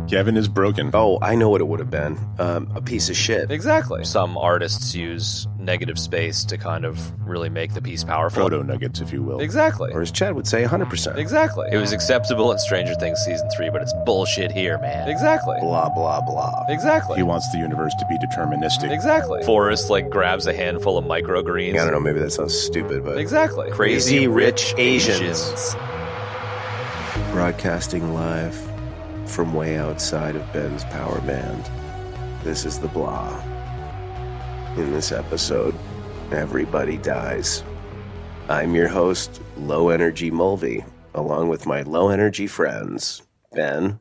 Kevin is broken. Oh, I know what it would have been. A piece of shit. Exactly. Some artists use negative space to kind of really make the piece powerful. Proto-nuggets, if you will. Exactly. Or as Chad would say, 100%. Exactly. It was acceptable in Stranger Things Season 3, but it's bullshit here, man. Exactly. Blah, blah, blah. Exactly. He wants the universe to be deterministic. Exactly. Forrest, grabs a handful of microgreens. I don't know, maybe that sounds stupid, but... Exactly. Crazy rich Asians. Broadcasting live from way outside of Ben's power band. This is the Blah. In this episode, everybody dies. I'm your host, Low Energy Mulvey, along with my low energy friends, Ben.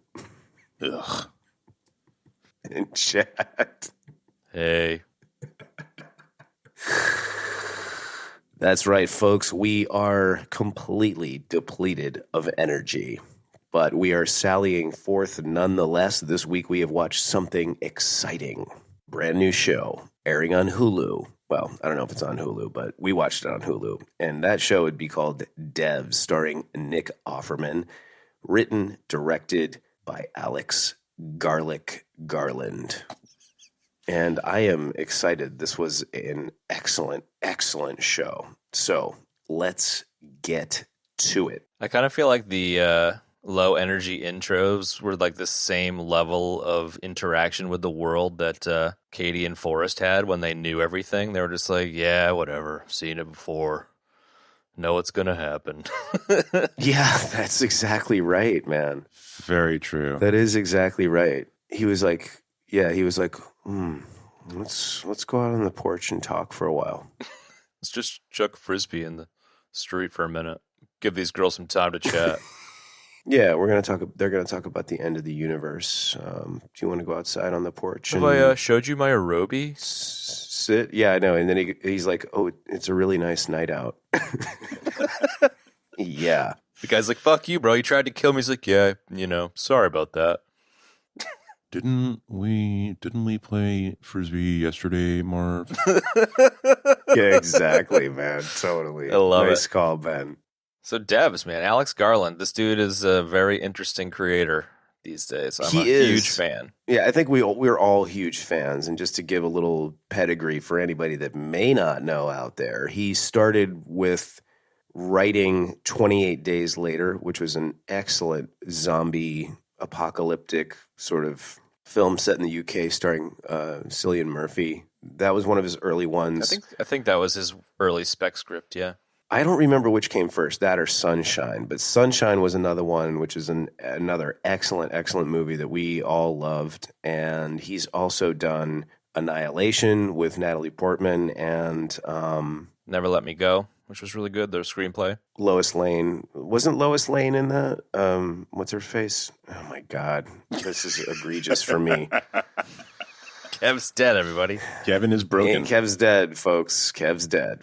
Ugh. And Chad. Hey. That's right, folks. We are completely depleted of energy. But we are sallying forth nonetheless. This week we have watched something exciting. Brand new show airing on Hulu. Well, I don't know if it's on Hulu, but we watched it on Hulu. And that show would be called Devs, starring Nick Offerman, written, directed by Alex Garland. And I am excited. This was an excellent, excellent show. So let's get to it. I kind of feel like the low energy intros were like the same level of interaction with the world that Cailee and Forrest had when they knew everything. They were just like, yeah, whatever, seen it before, know it's gonna happen. Yeah, that's exactly right, man. Very true. That is exactly right. He was like, let's go out on the porch and talk for a while. Let's just chuck a frisbee in the street for a minute. Give these girls some time to chat. Yeah, they're gonna talk about the end of the universe. Do you want to go outside on the porch? Have I showed you my aerobie? Sit? Yeah, I know. And then he's like, "Oh, it's a really nice night out." Yeah. The guy's like, "Fuck you, bro. You tried to kill me." He's like, "Yeah, sorry about that." Didn't we play frisbee yesterday, Marv? Yeah, exactly, man. Totally. I love it. Nice call, Ben. So Devs, man, Alex Garland. This dude is a very interesting creator these days. I'm a huge fan. Yeah, I think we're all huge fans. And just to give a little pedigree for anybody that may not know out there, he started with writing 28 Days Later, which was an excellent zombie apocalyptic sort of film set in the UK starring Cillian Murphy. That was one of his early ones. I think that was his early spec script, yeah. I don't remember which came first, that or Sunshine. But Sunshine was another one, which is another excellent, excellent movie that we all loved. And he's also done Annihilation with Natalie Portman and Never Let Me Go, which was really good, their screenplay. Lois Lane. Wasn't Lois Lane in that? What's her face? Oh, my God. This is egregious for me. Kev's dead, everybody. Kevin is broken. And Kev's dead, folks. Kev's dead.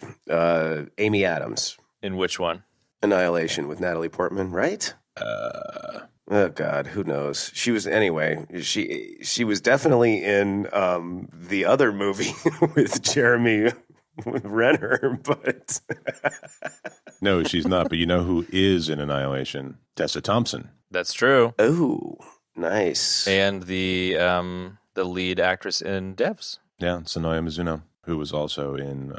Amy Adams. In which one? Annihilation with Natalie Portman, right? Oh God, who knows? She was She was definitely in the other movie with Jeremy Renner, but No, she's not. But you know who is in Annihilation? Tessa Thompson. That's true. Oh, nice. And the lead actress in Devs. Yeah, Sonoya Mizuno, who was also in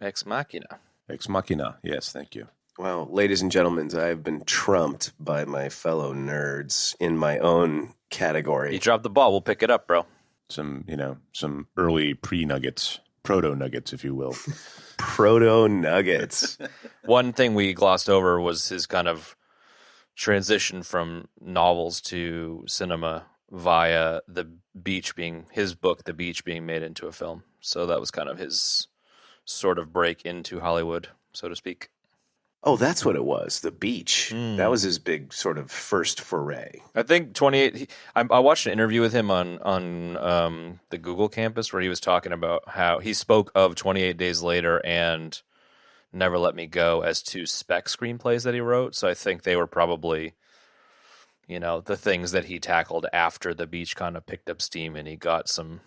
Ex Machina. Ex Machina. Yes, thank you. Well, ladies and gentlemen, I've been trumped by my fellow nerds in my own category. You dropped the ball. We'll pick it up, bro. Some early pre-nuggets, proto-nuggets, if you will. Proto-nuggets. One thing we glossed over was his kind of transition from novels to cinema via his book, The Beach, being made into a film. So that was kind of his sort of break into Hollywood, so to speak. Oh, that's what it was. The Beach. That was his big sort of first foray. I think 28. I watched an interview with him on the Google campus where he was talking about how he spoke of 28 Days Later and Never Let Me Go as two spec screenplays that he wrote. So I think they were probably, the things that he tackled after The Beach kind of picked up steam and he got some,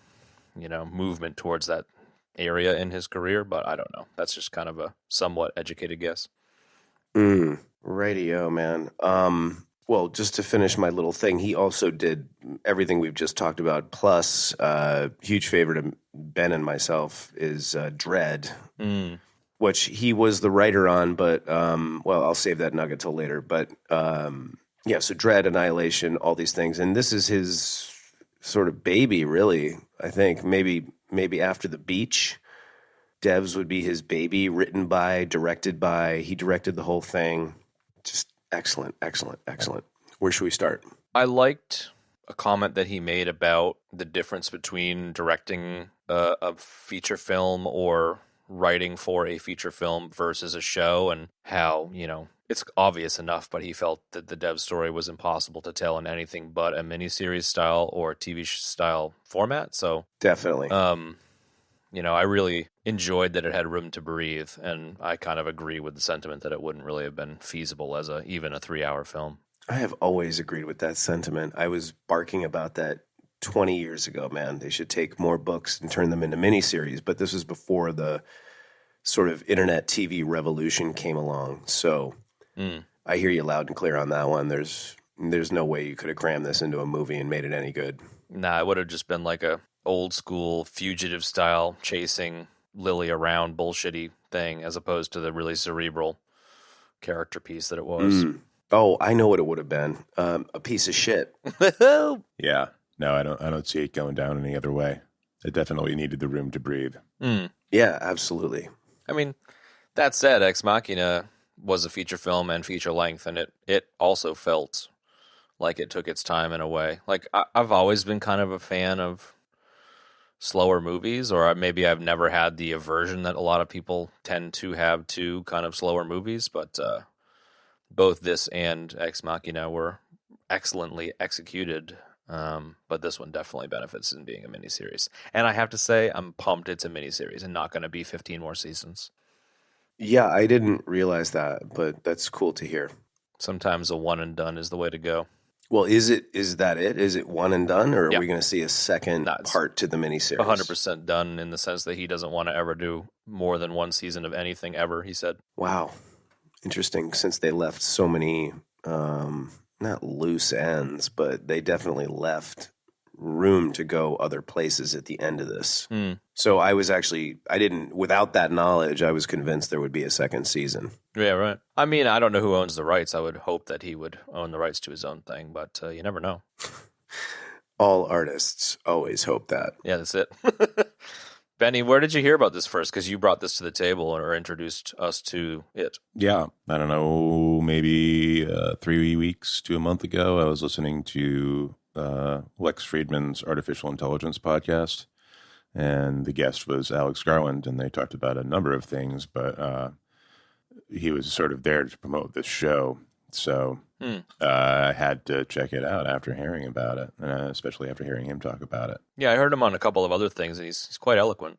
movement towards that area in his career. But I don't know. That's just kind of a somewhat educated guess. Radio, man. Well, just to finish my little thing, he also did everything we've just talked about. Plus, huge favorite of Ben and myself is Dread, which he was the writer on. But well, I'll save that nugget till later. But yeah, so Dread, Annihilation, all these things, and this is his sort of baby, really. I think maybe after The Beach, Devs would be his baby. Written by, directed by. He directed the whole thing. Just excellent, excellent, excellent. Where should we start? I liked a comment that he made about the difference between directing a feature film or writing for a feature film versus a show, and how, it's obvious enough, but he felt that the Dev story was impossible to tell in anything but a miniseries style or TV style format. So definitely. I really enjoyed that it had room to breathe, and I kind of agree with the sentiment that it wouldn't really have been feasible as even a 3-hour film. I have always agreed with that sentiment. I was barking about that 20 years ago, man. They should take more books and turn them into miniseries, but this was before the sort of internet TV revolution came along. So I hear you loud and clear on that one. There's no way you could have crammed this into a movie and made it any good. Nah, it would have just been like a old school fugitive style chasing Lily around bullshitty thing, as opposed to the really cerebral character piece that it was. Oh, I know what it would have been. A piece of shit. Yeah. No, I don't see it going down any other way. It definitely needed the room to breathe. Yeah, absolutely. I mean, that said, Ex Machina was a feature film and feature length, and it also felt like it took its time in a way. Like, I've always been kind of a fan of slower movies, or maybe I've never had the aversion that a lot of people tend to have to kind of slower movies, but both this and Ex Machina were excellently executed, but this one definitely benefits in being a miniseries. And I have to say, I'm pumped it's a miniseries and not going to be 15 more seasons. Yeah, I didn't realize that, but that's cool to hear. Sometimes a one and done is the way to go. Well, is that it? Is it one and done, or are we going to see a second part to the miniseries? 100% done, in the sense that he doesn't want to ever do more than one season of anything ever, he said. Wow. Interesting, since they left so many, not loose ends, but they definitely left room to go other places at the end of this. So without that knowledge, I was convinced there would be a second season. Yeah, right. I mean, I don't know who owns the rights. I would hope that he would own the rights to his own thing, but you never know. All artists always hope that. Yeah, that's it. Benny, where did you hear about this first? Because you brought this to the table or introduced us to it. Yeah, I don't know, maybe 3 weeks to a month ago, I was listening to Lex Friedman's Artificial Intelligence podcast, and the guest was Alex Garland, and they talked about a number of things, but he was sort of there to promote this show, so I had to check it out after hearing about it, especially after hearing him talk about it. Yeah, I heard him on a couple of other things, and he's quite eloquent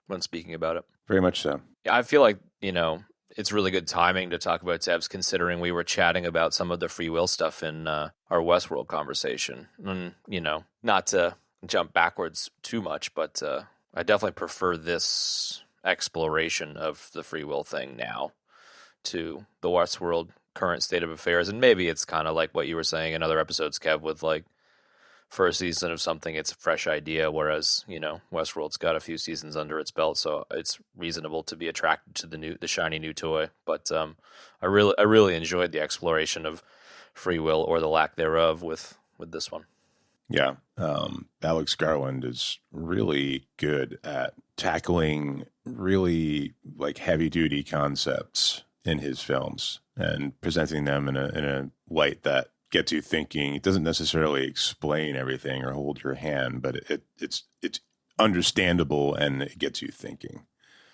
when speaking about it. Very much so. Yeah, I feel like, it's really good timing to talk about Devs, considering we were chatting about some of the free will stuff in our Westworld conversation. And, not to jump backwards too much, but I definitely prefer this exploration of the free will thing now to the Westworld current state of affairs. And maybe it's kind of like what you were saying in other episodes, Kev, with like first season of something, it's a fresh idea, whereas, Westworld's got a few seasons under its belt, so it's reasonable to be attracted to the shiny new toy. But I really enjoyed the exploration of free will, or the lack thereof, with this one. Yeah. Alex Garland is really good at tackling really like heavy duty concepts in his films and presenting them in a light that gets you thinking. It doesn't necessarily explain everything or hold your hand, but it's understandable and it gets you thinking.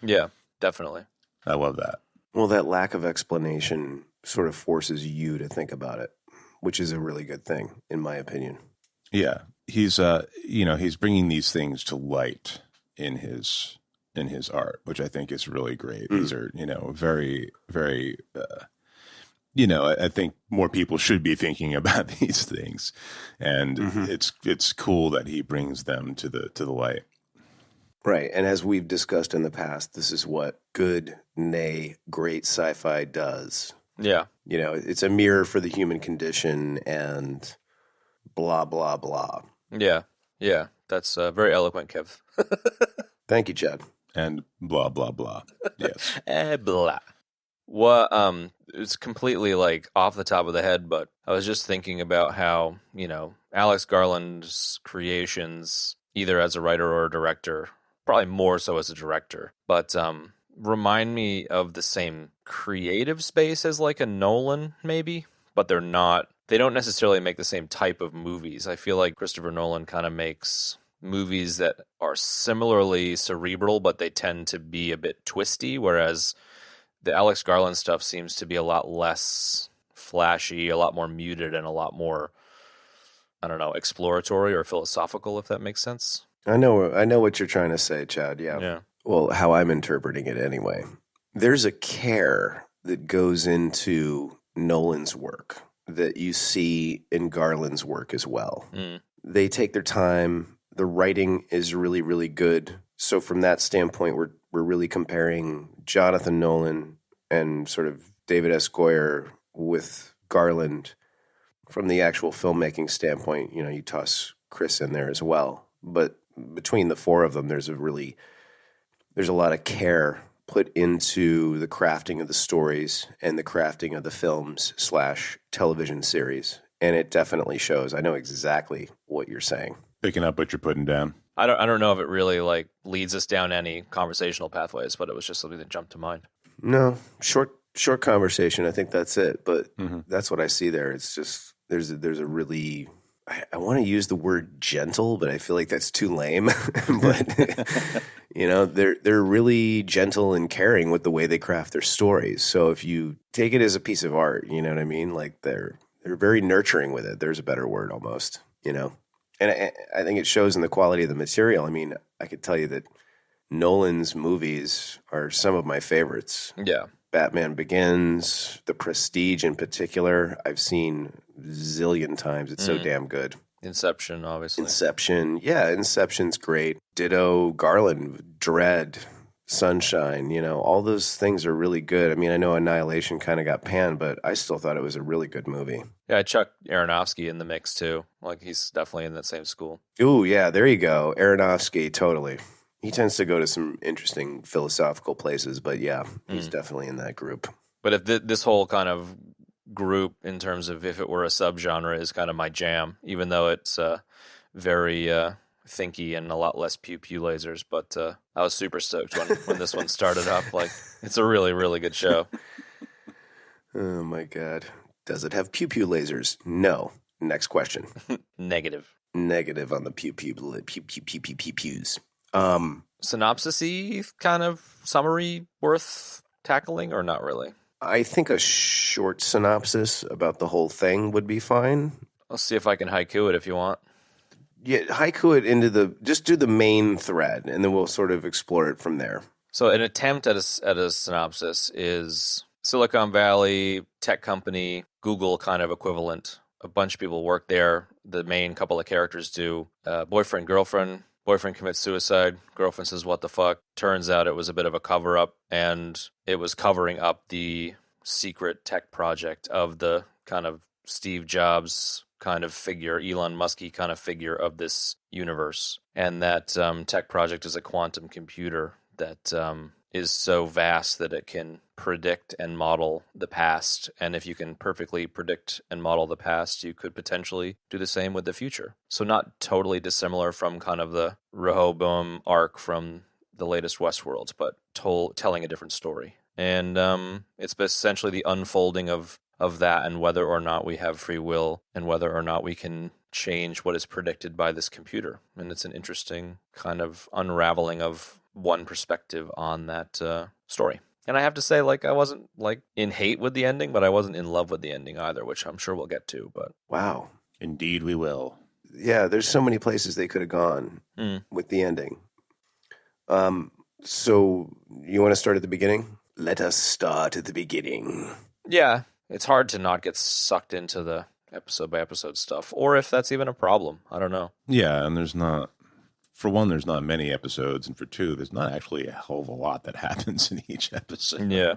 Yeah, definitely. I love that. Well, that lack of explanation sort of forces you to think about it, which is a really good thing, in my opinion. Yeah, he's he's bringing these things to light in his art, which I think is really great. These are very, very. I think more people should be thinking about these things, and it's cool that he brings them to the light. Right, and as we've discussed in the past, this is what good, nay, great sci-fi does. Yeah, You know, it's a mirror for the human condition and blah, blah, blah. Yeah. Yeah. That's very eloquent, Kev. Thank you, Chad. And blah, blah, blah. Yes. Blah. What it's completely like off the top of the head, but I was just thinking about how, you know, Alex Garland's creations, either as a writer or a director, probably more so as a director, but remind me of the same creative space as like a Nolan, maybe, but they're not. They don't necessarily make the same type of movies. I feel like Christopher Nolan kind of makes movies that are similarly cerebral, but they tend to be a bit twisty, whereas the Alex Garland stuff seems to be a lot less flashy, a lot more muted, and a lot more, I don't know, exploratory or philosophical, if that makes sense. I know what you're trying to say, Chad. Yeah. Yeah. Well, how I'm interpreting it anyway. There's a care that goes into Nolan's work that you see in Garland's work as well. Mm. They take their time. The writing is really, really good. So from that standpoint, we're really comparing Jonathan Nolan and sort of David S. Goyer with Garland from the actual filmmaking standpoint. You know, you toss Chris in there as well. But between the four of them, there's a lot of care put into the crafting of the stories and the crafting of the films / television series. And it definitely shows. I know exactly what you're saying. Picking up what you're putting down. I don't know if it really like leads us down any conversational pathways, but it was just something that jumped to mind. No, short conversation. I think that's it. But that's what I see there. It's just there's a really I want to use the word gentle, but I feel like that's too lame. But you know, they're really gentle and caring with the way they craft their stories. So if you take it as a piece of art, you know what I mean? Like they're very nurturing with it. There's a better word almost, you know. And I think it shows in the quality of the material. I mean, I could tell you that Nolan's movies are some of my favorites. Yeah. Batman Begins, The Prestige in particular, I've seen zillion times. It's so damn good. Inception, obviously. Inception. Yeah, Inception's great. Ditto, Garland, Dread, Sunshine, you know, all those things are really good. I mean, I know Annihilation kind of got panned, but I still thought it was a really good movie. Yeah, I chuck Aronofsky in the mix too. Like he's definitely in that same school. Ooh, yeah, there you go. Aronofsky, totally. He tends to go to some interesting philosophical places, but yeah, he's definitely in that group. But if this whole kind of group, in terms of if it were a subgenre, is kind of my jam, even though it's very thinky and a lot less pew-pew lasers, but I was super stoked when this one started up. Like, it's a really, really good show. Oh, my God. Does it have pew-pew lasers? No. Next question. Negative on the pew-pews. Synopsis-y kind of summary worth tackling, or not really? I think a short synopsis about the whole thing would be fine. I'll see if I can haiku it if you want. Yeah, haiku it just do the main thread, and then we'll sort of explore it from there. So an attempt at a synopsis is Silicon Valley, tech company, Google kind of equivalent. A bunch of people work there. The main couple of characters do. Boyfriend, girlfriend. Boyfriend commits suicide. Girlfriend says, what the fuck? Turns out it was a bit of a cover-up, and it was covering up the secret tech project of the kind of Steve Jobs kind of figure, Elon Musky kind of figure of this universe. And that tech project is a quantum computer that is so vast that it can predict and model the past. And if you can perfectly predict and model the past, you could potentially do the same with the future. So not totally dissimilar from kind of the Rehoboam arc from the latest Westworld, but telling a different story. And it's essentially the unfolding of that, and whether or not we have free will, and whether or not we can change what is predicted by this computer. And it's an interesting kind of unraveling of one perspective on that story. And I have to say, like, I wasn't like in hate with the ending, but I wasn't in love with the ending either, which I'm sure we'll get to. But wow, indeed we will. Yeah, there's so many places they could have gone with the ending. So you want to start at the beginning? Let us start at the beginning. Yeah, it's hard to not get sucked into the episode by episode stuff, or if that's even a problem. I don't know. Yeah, and there's not many episodes, and for two, there's not actually a hell of a lot that happens in each episode. Yeah.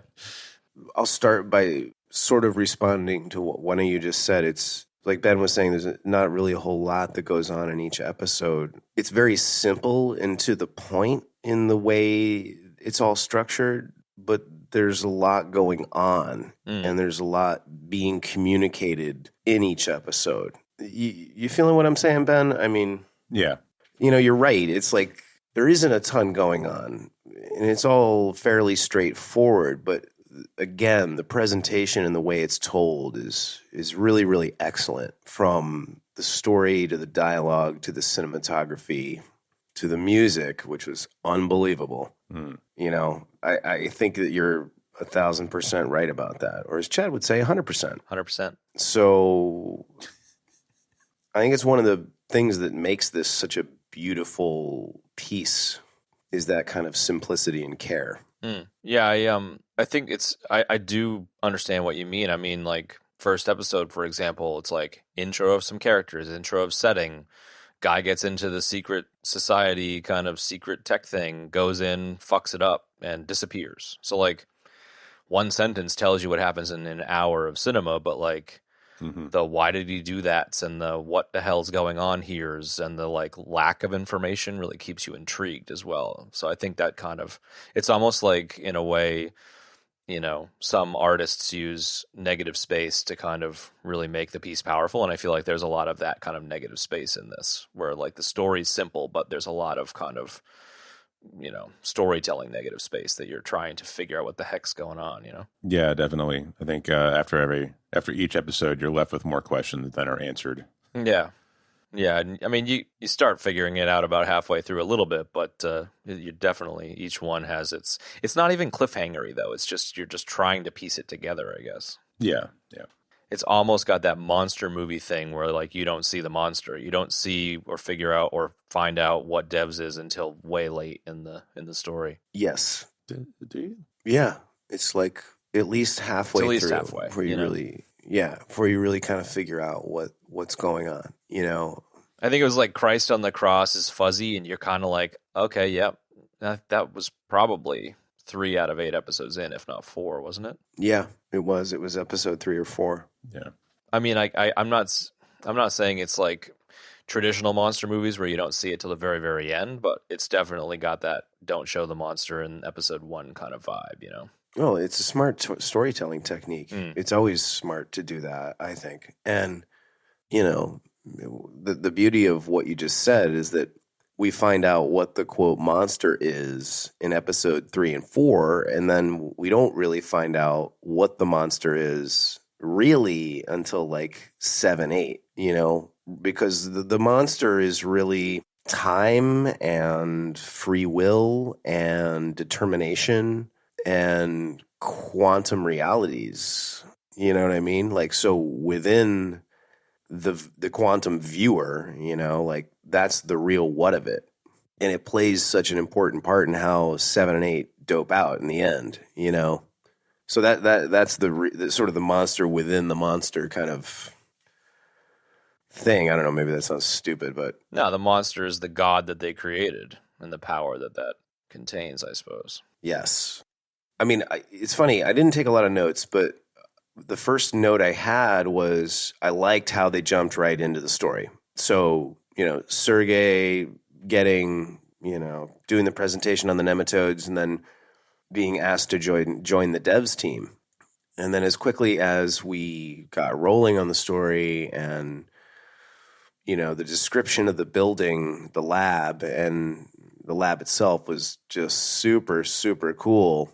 I'll start by sort of responding to what one of you just said, it's like Ben was saying, there's not really a whole lot that goes on in each episode. It's very simple and to the point in the way it's all structured, but there's a lot going on and there's a lot being communicated in each episode. You feeling what I'm saying, Ben? I mean, Yeah. You're right. It's like there isn't a ton going on and it's all fairly straightforward, but again, the presentation and the way it's told is really, really excellent, from the story to the dialogue to the cinematography to the music, which was unbelievable. I think that you're 1,000% right about that, or as Chad would say, 100%. 100%. So I think it's one of the things that makes this such a beautiful piece is that kind of simplicity and care. Yeah, I think I do understand what you mean. I mean, like, first episode, for example, it's like intro of some characters, intro of setting. Guy gets into the secret society kind of secret tech thing, goes in, fucks it up, and disappears. So, like, one sentence tells you what happens in an hour of cinema, but, like, the why did he do that and the what the hell's going on here's and the, like, lack of information really keeps you intrigued as well. So I think that kind of, it's almost like, in a way, some artists use negative space to kind of really make the piece powerful. And I feel like there's a lot of that kind of negative space in this, where, like, the story's simple, but there's a lot of kind of, storytelling negative space that you're trying to figure out what the heck's going on, Yeah, definitely. I think after each episode, you're left with more questions than are answered. Yeah. Yeah. I mean, you start figuring it out about halfway through a little bit, but you definitely, each one has it's not even cliffhangery though. It's just, you're just trying to piece it together, I guess. Yeah. It's almost got that monster movie thing where, like, you don't see the monster. You don't see or figure out or find out what Devs is until way late in the story. Yes. Do you? Yeah. It's like at least halfway At least through halfway, before you really kind of figure out what's going on, I think it was like Christ on the cross is fuzzy, and you're kind of like, okay, yep, that was probably 3 out of 8 episodes in, if not 4, wasn't it? Yeah, it was. It was episode 3 or 4. Yeah. I mean, I'm not saying it's like traditional monster movies where you don't see it till the very, very end, but it's definitely got that don't show the monster in episode 1 kind of vibe, Oh, it's a smart storytelling technique. It's always smart to do that, I think. And, the beauty of what you just said is that we find out what the, quote, monster is in episode 3 and 4, and then we don't really find out what the monster is really until, like, 7, 8, because the monster is really time and free will and determination and quantum realities. You know what I mean? Like, so within the quantum viewer, like, that's the real what of it. And it plays such an important part in how 7 and 8 dope out in the end, So that's the sort of the monster within the monster kind of thing. I don't know, maybe that sounds stupid, but No, the monster is the god that they created and the power that contains, I suppose. yes. I mean, it's funny. I didn't take a lot of notes, but the first note I had was I liked how they jumped right into the story. So, Sergei getting, doing the presentation on the nematodes and then being asked to join the devs team. And then as quickly as we got rolling on the story and, the description of the building, the lab, and the lab itself was just super, super cool.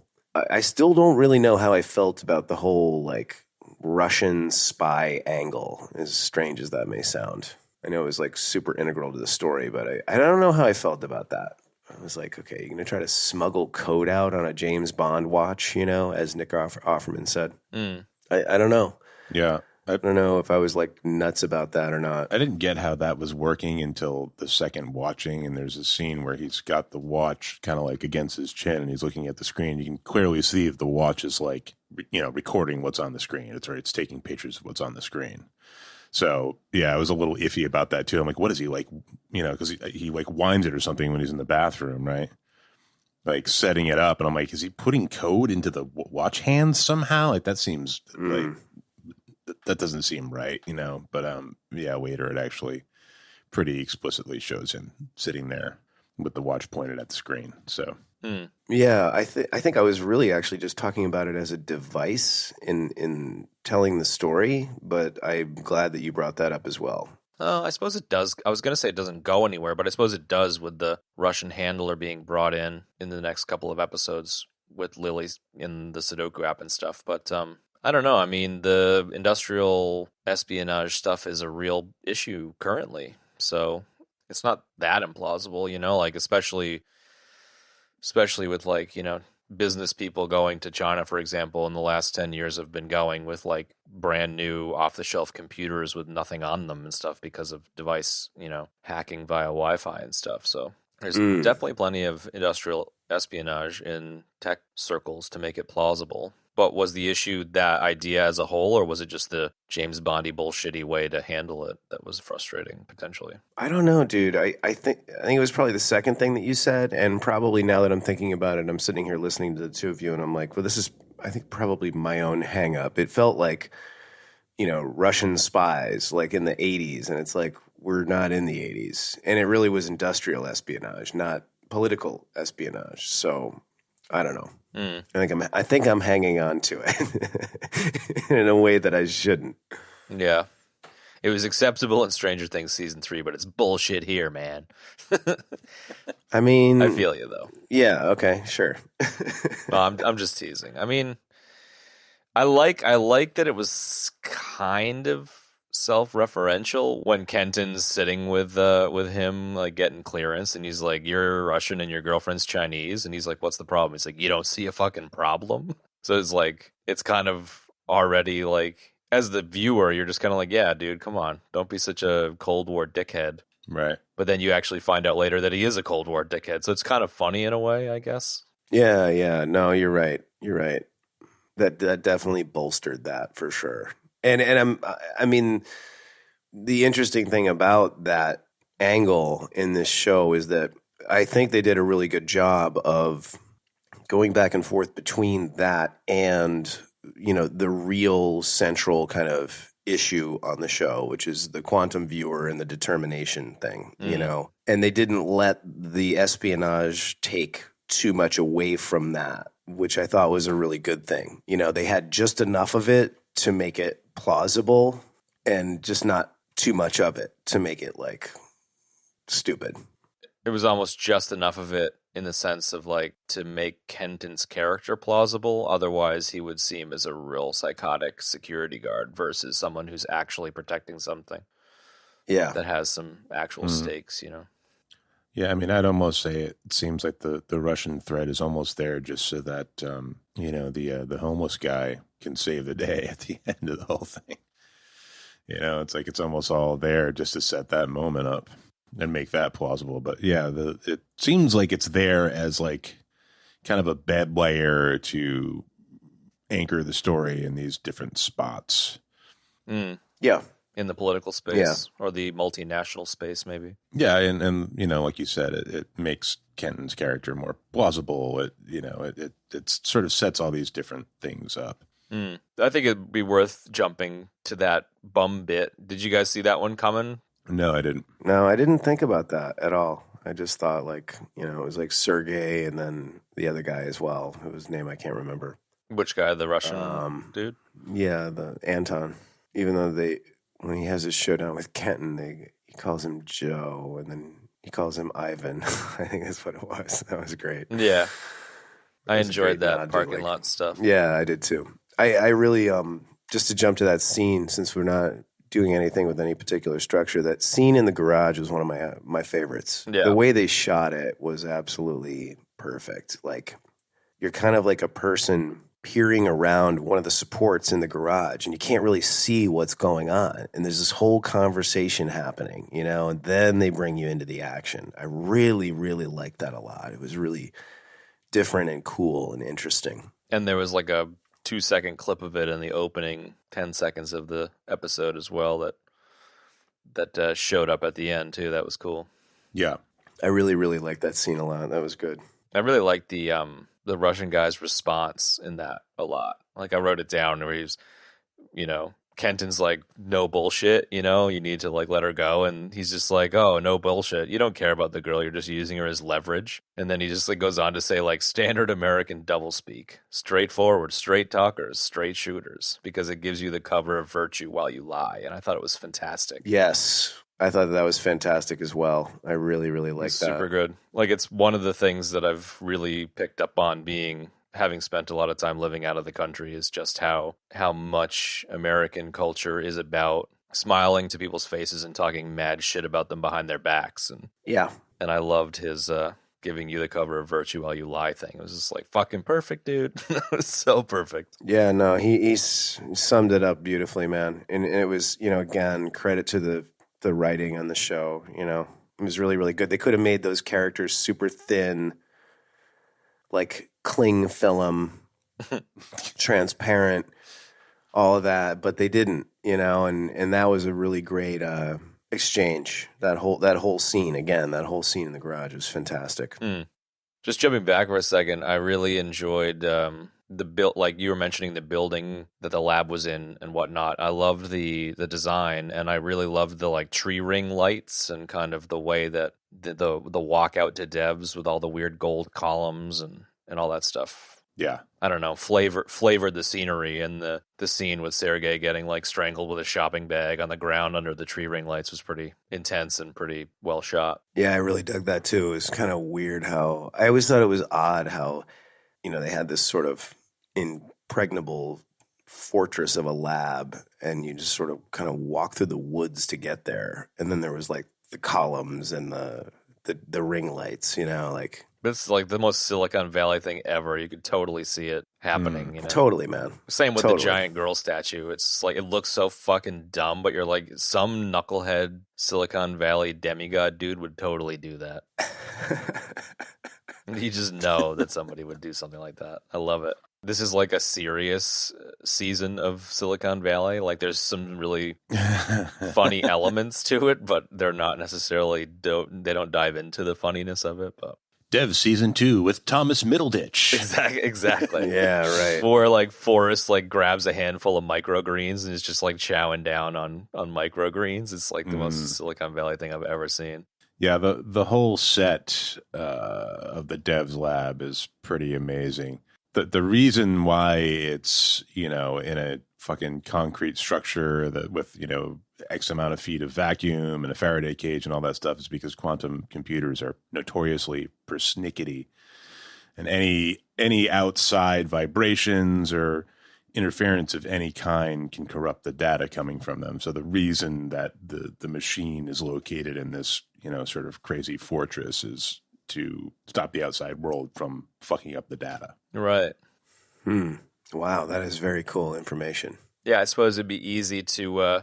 I still don't really know how I felt about the whole, like, Russian spy angle, as strange as that may sound. I know it was, like, super integral to the story, but I don't know how I felt about that. I was like, okay, you're going to try to smuggle code out on a James Bond watch, as Nick Offerman said. I don't know. Yeah. I don't know if I was, like, nuts about that or not. I didn't get how that was working until the second watching, and there's a scene where he's got the watch kind of like against his chin, and he's looking at the screen. You can clearly see if the watch is, like, recording what's on the screen. It's taking pictures of what's on the screen. So, yeah, I was a little iffy about that, too. I'm like, what is he, like, because he like, winds it or something when he's in the bathroom, right? like setting it up, and I'm like, is he putting code into the watch hands somehow? Like that seems like that doesn't seem right, you know. But yeah, later it actually pretty explicitly shows him sitting there with the watch pointed at the screen. So yeah, I think I was really actually just talking about it as a device in telling the story, but I'm glad that you brought that up as well. I suppose it does. I was going to say it doesn't go anywhere, but I suppose it does with the Russian handler being brought in the next couple of episodes with Lily in the Sudoku app and stuff. But I don't know. I mean, the industrial espionage stuff is a real issue currently. So it's not that implausible, you know, like especially with like, you know, business people going to China, for example, in the last 10 years have been going with like brand new off the shelf computers with nothing on them and stuff because of device, you know, hacking via Wi-Fi and stuff. So there's definitely plenty of industrial espionage in tech circles to make it plausible. But was the issue that idea as a whole, or was it just the James Bondy bullshitty way to handle it that was frustrating potentially? I don't know, dude. I think it was probably the second thing that you said, and probably now that I'm thinking about it, I'm sitting here listening to the two of you, and I'm like, well, this is, I think, probably my own hang up. It felt like, you know, Russian spies, like in the 80s, and it's like, we're not in the 80s. And it really was industrial espionage, not political espionage. So I don't know. I think I'm hanging on to it in a way that I shouldn't. Yeah. It was acceptable in Stranger Things season 3, but it's bullshit here, man. I mean, I feel you though. Yeah, okay, sure. No, I'm just teasing. I mean, I like that it was kind of self-referential when Kenton's sitting with him like getting clearance, and he's like, "You're Russian and your girlfriend's Chinese," and he's like, "What's the problem?" He's like, "You don't see a fucking problem." So it's like it's kind of already like, as the viewer, you're just kind of like, "Yeah, dude, come on, don't be such a Cold War dickhead." right. But then you actually find out later that he is a Cold War dickhead, so it's kind of funny in a way, I guess. Yeah. No, you're right. That definitely bolstered that for sure. And I mean, the interesting thing about that angle in this show is that I think they did a really good job of going back and forth between that and, you know, the real central kind of issue on the show, which is the quantum viewer and the determination thing, you know, and they didn't let the espionage take too much away from that, which I thought was a really good thing. You know, they had just enough of it to make it plausible and just not too much of it to make it like stupid. It was almost just enough of it in the sense of like to make Kenton's character plausible. Otherwise, he would seem as a real psychotic security guard versus someone who's actually protecting something. Yeah. That has some actual stakes, you know? Yeah, I mean, I'd almost say it seems like the Russian threat is almost there just so that, you know, the homeless guy can save the day at the end of the whole thing. You know, it's like it's almost all there just to set that moment up and make that plausible. But yeah, it seems like it's there as like kind of a bed layer to anchor the story in these different spots. Yeah. In the political space or the multinational space, maybe. Yeah, and you know, like you said, it makes Kenton's character more plausible. It sort of sets all these different things up. I think it'd be worth jumping to that bum bit. Did you guys see that one coming? No, I didn't. No, I didn't think about that at all. I just thought like, you know, it was like Sergey and then the other guy as well, whose name I can't remember. Which guy? The Russian dude? Yeah, the Anton. Even though when he has his showdown with Kenton, he calls him Joe, and then he calls him Ivan. I think that's what it was. That was great. Yeah. I enjoyed that parking lot stuff. Yeah, I did too. I really, just to jump to that scene, since we're not doing anything with any particular structure, that scene in the garage was one of my favorites. Yeah. The way they shot it was absolutely perfect. Like, you're kind of like a person peering around one of the supports in the garage, and you can't really see what's going on. And there's this whole conversation happening, you know, and then they bring you into the action. I really, really liked that a lot. It was really different and cool and interesting. And there was like a 2-second clip of it in the opening 10 seconds of the episode as well that showed up at the end too. That was cool. Yeah. I really, really liked that scene a lot. That was good. I really like the Russian guy's response in that a lot. Like I wrote it down where he's, Kenton's like, no bullshit, you need to like let her go. And he's just like, oh, no bullshit. You don't care about the girl. You're just using her as leverage. And then he just like goes on to say like standard American doublespeak, straightforward, straight talkers, straight shooters, because it gives you the cover of virtue while you lie. And I thought it was fantastic. Yes. I thought that was fantastic as well. I really, really like that. Super good. Like it's one of the things that I've really picked up on having spent a lot of time living out of the country is just how much American culture is about smiling to people's faces and talking mad shit about them behind their backs. And I loved his giving you the cover of virtue while you lie thing. It was just like fucking perfect, dude. It was so perfect. Yeah, no, he summed it up beautifully, man. And it was, again, credit to the writing on the show, it was really, really good. They could have made those characters super thin, like cling film, transparent, all of that, but they didn't, and that was a really great exchange. That whole scene, again, that whole scene in the garage was fantastic. Just jumping back for a second, I really enjoyed the build, like you were mentioning the building that the lab was in and whatnot. I loved the design, and I really loved the like tree ring lights and kind of the way that the walk out to devs with all the weird gold columns and all that stuff. Yeah. I don't know, flavored the scenery, and the scene with Sergei getting like strangled with a shopping bag on the ground under the tree ring lights was pretty intense and pretty well shot. Yeah, I really dug that too. It was kind of weird how I always thought it was odd how, they had this sort of impregnable fortress of a lab, and you just sort of kind of walk through the woods to get there. And then there was like the columns and the ring lights, like. It's like the most Silicon Valley thing ever. You could totally see it happening. Totally, man. Same with the giant girl statue. It's just like it looks so fucking dumb, but you're like, some knucklehead Silicon Valley demigod dude would totally do that. You just know that somebody would do something like that. I love it. This is like a serious season of Silicon Valley. Like there's some really funny elements to it, but they're not necessarily, they don't dive into the funniness of it. But Dev season 2 with Thomas Middleditch. Exactly. Yeah, right. Or like Forrest like grabs a handful of microgreens and is just like chowing down on microgreens. It's like the most Silicon Valley thing I've ever seen. Yeah, the whole set of the Dev's lab is pretty amazing. The reason why it's, in a fucking concrete structure that with, X amount of feet of vacuum and a Faraday cage and all that stuff is because quantum computers are notoriously persnickety. And any outside vibrations or interference of any kind can corrupt the data coming from them. So the reason that the machine is located in this, sort of crazy fortress is to stop the outside world from fucking up the data. Right. Wow, that is very cool information. Yeah, I suppose it'd be easy to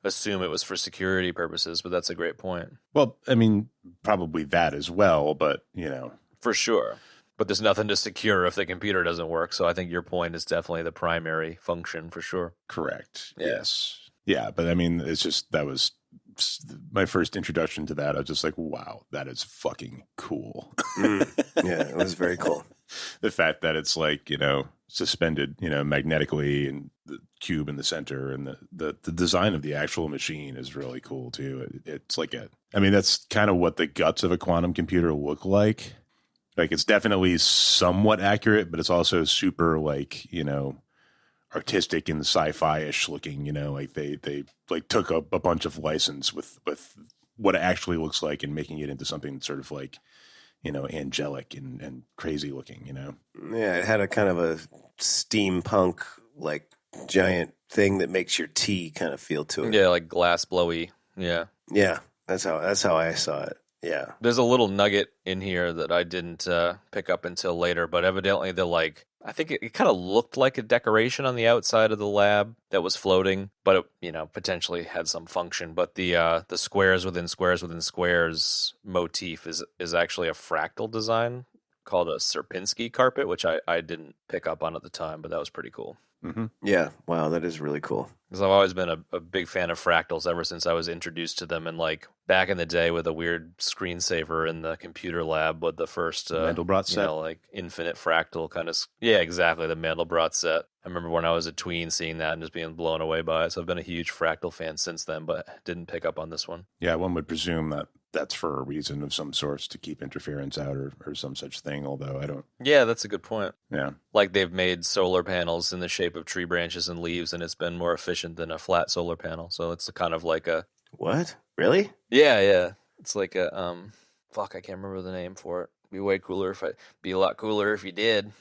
assume it was for security purposes, but that's a great point. Well, I mean, probably that as well, but, For sure. But there's nothing to secure if the computer doesn't work, so I think your point is definitely the primary function for sure. Correct. Yeah. Yes. Yeah, but I mean, it's just, that was my first introduction to that. I was just like, wow, that is fucking cool. Yeah, it was very cool. The fact that it's like, suspended, magnetically, and the cube in the center, and the design of the actual machine is really cool too. It's like that's kind of what the guts of a quantum computer look like. Like it's definitely somewhat accurate, but it's also super like, artistic and sci-fi-ish looking, like they like took a bunch of license with what it actually looks like and making it into something sort of like, angelic and crazy looking, Yeah, it had a kind of a steampunk, like giant thing that makes your tea kind of feel to it. Yeah, like glass blowy. Yeah. Yeah, that's how I saw it. Yeah. There's a little nugget in here that I didn't pick up until later, but evidently I think it kind of looked like a decoration on the outside of the lab that was floating, but it, potentially had some function. But the squares within squares within squares motif is actually a fractal design called a Sierpinski carpet, which I didn't pick up on at the time, but that was pretty cool. Mm-hmm. Yeah, wow, that is really cool. Because I've always been a big fan of fractals ever since I was introduced to them, and like back in the day with a weird screensaver in the computer lab with the first Mandelbrot set, like infinite fractal kind of. Yeah, exactly, the Mandelbrot set. I remember when I was a tween seeing that and just being blown away by it. So I've been a huge fractal fan since then, but didn't pick up on this one. Yeah, one would presume that that's for a reason of some sort to keep interference out or some such thing, although I don't. Yeah, that's a good point. Yeah. Like they've made solar panels in the shape of tree branches and leaves, and it's been more efficient than a flat solar panel. So it's kind of like a... What? Really? Yeah. It's like a, fuck, I can't remember the name for it. Be way cooler be a lot cooler if you did.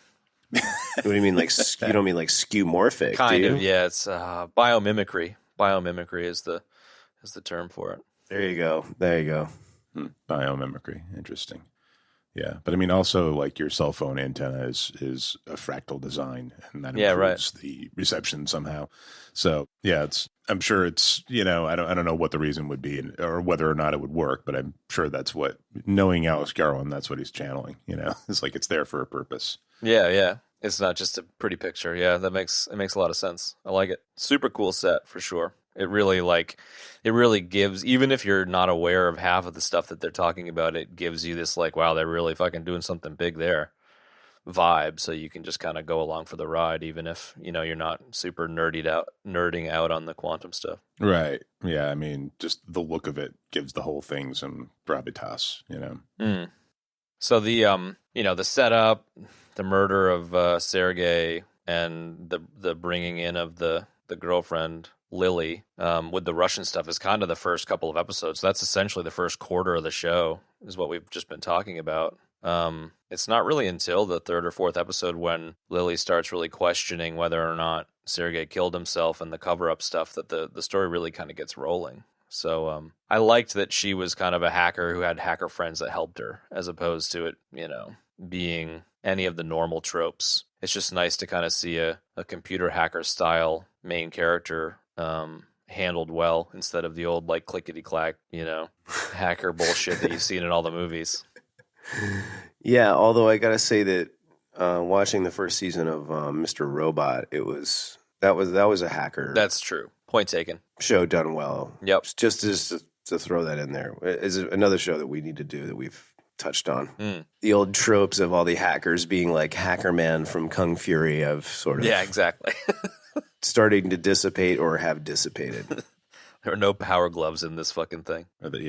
What do you mean, like, you don't mean like skeuomorphic, Kind do you? of, yeah. It's biomimicry. Biomimicry is the term for it. There you go. Biomimicry. Interesting. Yeah. But I mean, also, like, your cell phone antenna is a fractal design, and that improves the reception somehow. So, yeah, I'm sure it's, I don't know what the reason would be or whether or not it would work, but I'm sure that's what, knowing Alex Garland, that's what he's channeling, It's like it's there for a purpose. Yeah. It's not just a pretty picture. Yeah, it makes a lot of sense. I like it. Super cool set for sure. It really gives, even if you're not aware of half of the stuff that they're talking about, it gives you this like, wow, they're really fucking doing something big there vibe. So you can just kind of go along for the ride, even if, you're not super nerding out on the quantum stuff. Right. Yeah. I mean, just the look of it gives the whole thing some gravitas, So the setup, the murder of Sergei, and the bringing in of the girlfriend Lily with the Russian stuff is kind of the first couple of episodes. So that's essentially the first quarter of the show is what we've just been talking about. It's not really until the third or fourth episode when Lily starts really questioning whether or not Sergei killed himself and the cover-up stuff that the story really kind of gets rolling. So I liked that she was kind of a hacker who had hacker friends that helped her, as opposed to it, being any of the normal tropes. It's just nice to kind of see a computer hacker style main character handled well instead of the old like clickety clack, hacker bullshit that you've seen in all the movies. Yeah, although I gotta say that watching the first season of Mr. Robot, that was a hacker. That's true. Point taken. Show done well. Yep. Just to throw that in there is another show that we need to do that we've touched on. The old tropes of all the hackers being like Hacker Man from Kung Fury of sort of exactly starting to dissipate or have dissipated. There are no power gloves in this fucking thing. Or the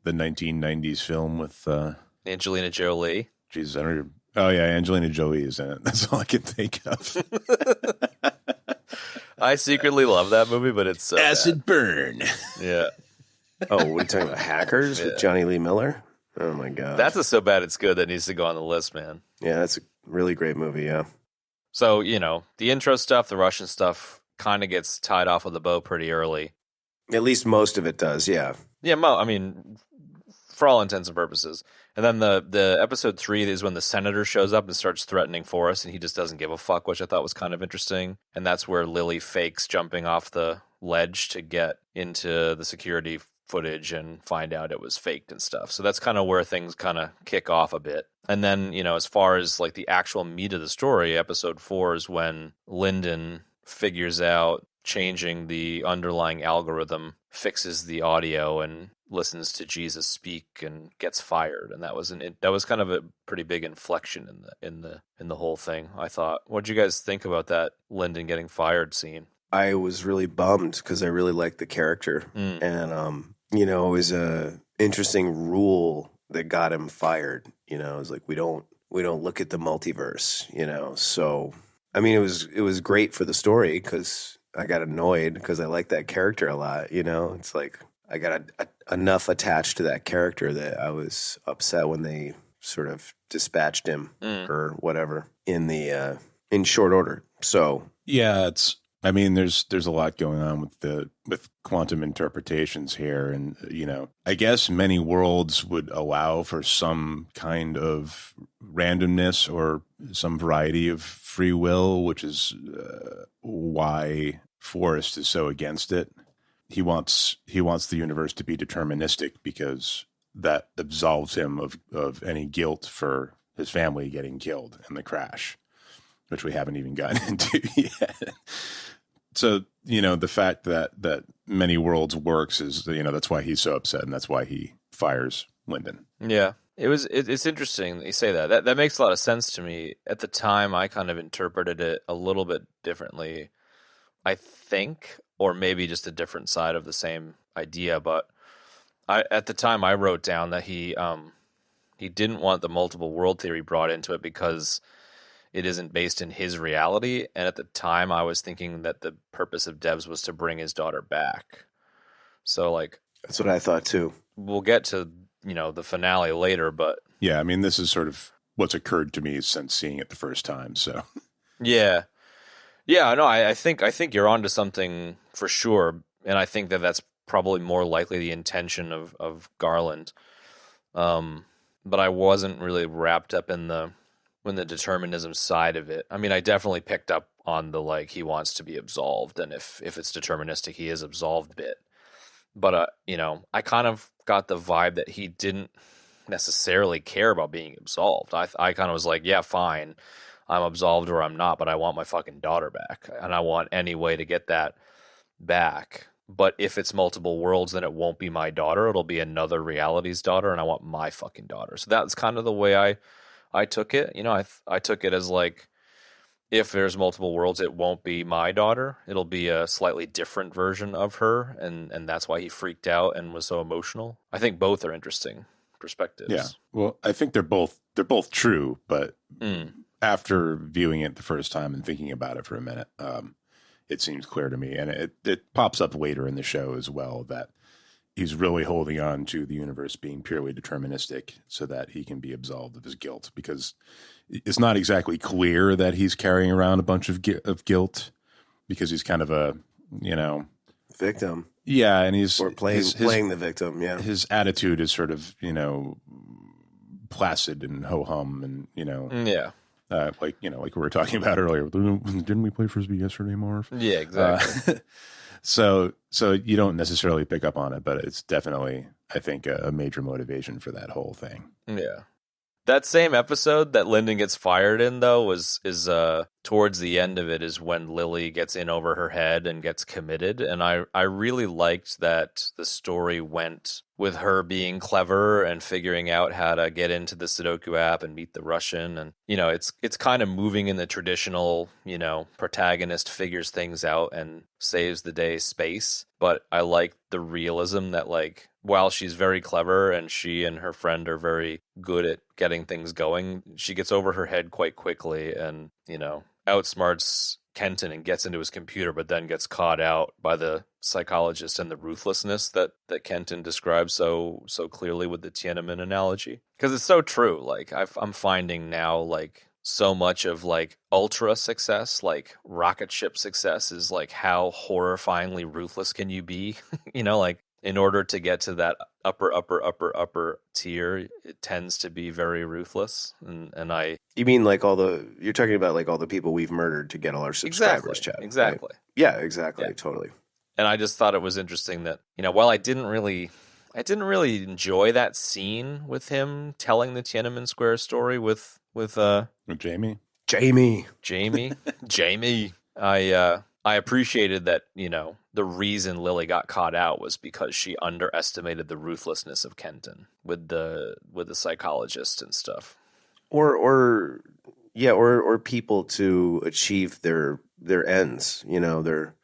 1990s film with Angelina Jolie. Jesus, Angelina Jolie is in it. That's all I can think of. I secretly love that movie, but it's so acid burn. Yeah. Oh, what are you talking about? Hackers with Johnny Lee Miller? Oh my god, that's so bad it's good that needs to go on the list, man. Yeah, that's a really great movie. Yeah. So the intro stuff, the Russian stuff, kind of gets tied off with a bow pretty early. At least most of it does. Yeah. Yeah. I mean, for all intents and purposes. And then the episode 3 is when the senator shows up and starts threatening Forrest, and he just doesn't give a fuck, which I thought was kind of interesting. And that's where Lily fakes jumping off the ledge to get into the security footage and find out it was faked and stuff. So that's kind of where things kind of kick off a bit. And then, as far as like the actual meat of the story, episode 4 is when Lyndon figures out changing the underlying algorithm, fixes the audio, and listens to Jesus speak and gets fired. And that was kind of a pretty big inflection in the whole thing, I thought. What did you guys think about that Lyndon getting fired scene? I was really bummed because I really liked the character. And it was a interesting rule that got him fired. It was like we don't look at the multiverse, So I mean, it was great for the story because I got annoyed because I like that character a lot. It's like I got enough attached to that character that I was upset when they sort of dispatched him or whatever in short order. So yeah, there's a lot going on with quantum interpretations here, and I guess many worlds would allow for some kind of randomness or some variety of free will, which is why Forrest is so against it. He wants the universe to be deterministic because that absolves him of any guilt for his family getting killed in the crash, which we haven't even gotten into yet. So, the fact that Many Worlds works is, that's why he's so upset, and that's why he fires Lyndon. Yeah. It's interesting that you say that. That makes a lot of sense to me. At the time, I kind of interpreted it a little bit differently, I think, or maybe just a different side of the same idea. But at the time, I wrote down that he didn't want the multiple world theory brought into it because it isn't based in his reality. And at the time, I was thinking that the purpose of Devs was to bring his daughter back. So, like, That's what I thought too. we'll get to the finale later, but Yeah, I mean, this is sort of what's occurred to me since seeing it the first time. So, yeah, no, I think you're onto something for sure, and I think that that's probably more likely the intention of Garland. But I wasn't really wrapped up in the determinism side of it. I mean, I definitely picked up on the like he wants to be absolved, and if it's deterministic, he is absolved bit. But I kind of got the vibe that he didn't necessarily care about being absolved. I kind of was like, yeah, fine, I'm absolved or I'm not, but I want my fucking daughter back, and I want any way to get that back. But if it's multiple worlds, then it won't be my daughter. It'll be another reality's daughter, and I want my fucking daughter. So that's kind of the way I took it. I took it as like, if there's multiple worlds, it won't be my daughter. It'll be a slightly different version of her, and that's why he freaked out and was so emotional. I think both are interesting perspectives. yeah. Well, I think they're both true, but after viewing it the first time and thinking about it for a minute, it seems clear to me, and it pops up later in the show as well, that he's really holding on to the universe being purely deterministic so that he can be absolved of his guilt, because it's not exactly clear that he's carrying around a bunch of guilt, because he's kind of a, Victim. yeah, and he's Or playing the victim, yeah. his attitude is sort of, placid and ho-hum and, Yeah. like we were talking about earlier. Didn't we play Frisbee yesterday, Marv? Yeah, exactly. So you don't necessarily pick up on it, but it's definitely, I think, a major motivation for that whole thing. Yeah. That same episode that Lyndon gets fired in, though, is towards the end of it is when Lily gets in over her head and gets committed. And I really liked that the story went with her being clever and figuring out how to get into the Sudoku app and meet the Russian. And, it's kind of moving in the traditional, protagonist figures things out and saves the day space. But I like the realism that, like, while she's very clever and she and her friend are very good at getting things going, she gets over her head quite quickly and, outsmarts Kenton and gets into his computer, but then gets caught out by the psychologist and the ruthlessness that Kenton describes so clearly with the Tiananmen analogy. Because it's so true. Like, I'm finding now, like, so much of, like, ultra success, like rocket ship success, is like, how horrifyingly ruthless can you be? Like, in order to get to that upper tier, it tends to be very ruthless. And I... You mean like you're talking about like all the people we've murdered to get all our subscribers, Chad. Exactly. Right? Yeah, exactly. Yeah. Totally. And I just thought it was interesting that, while I didn't really enjoy that scene with him telling the Tiananmen Square story with Jamie. I appreciated that, the reason Lily got caught out was because she underestimated the ruthlessness of Kenton with the psychologist and stuff. Or people to achieve their ends, their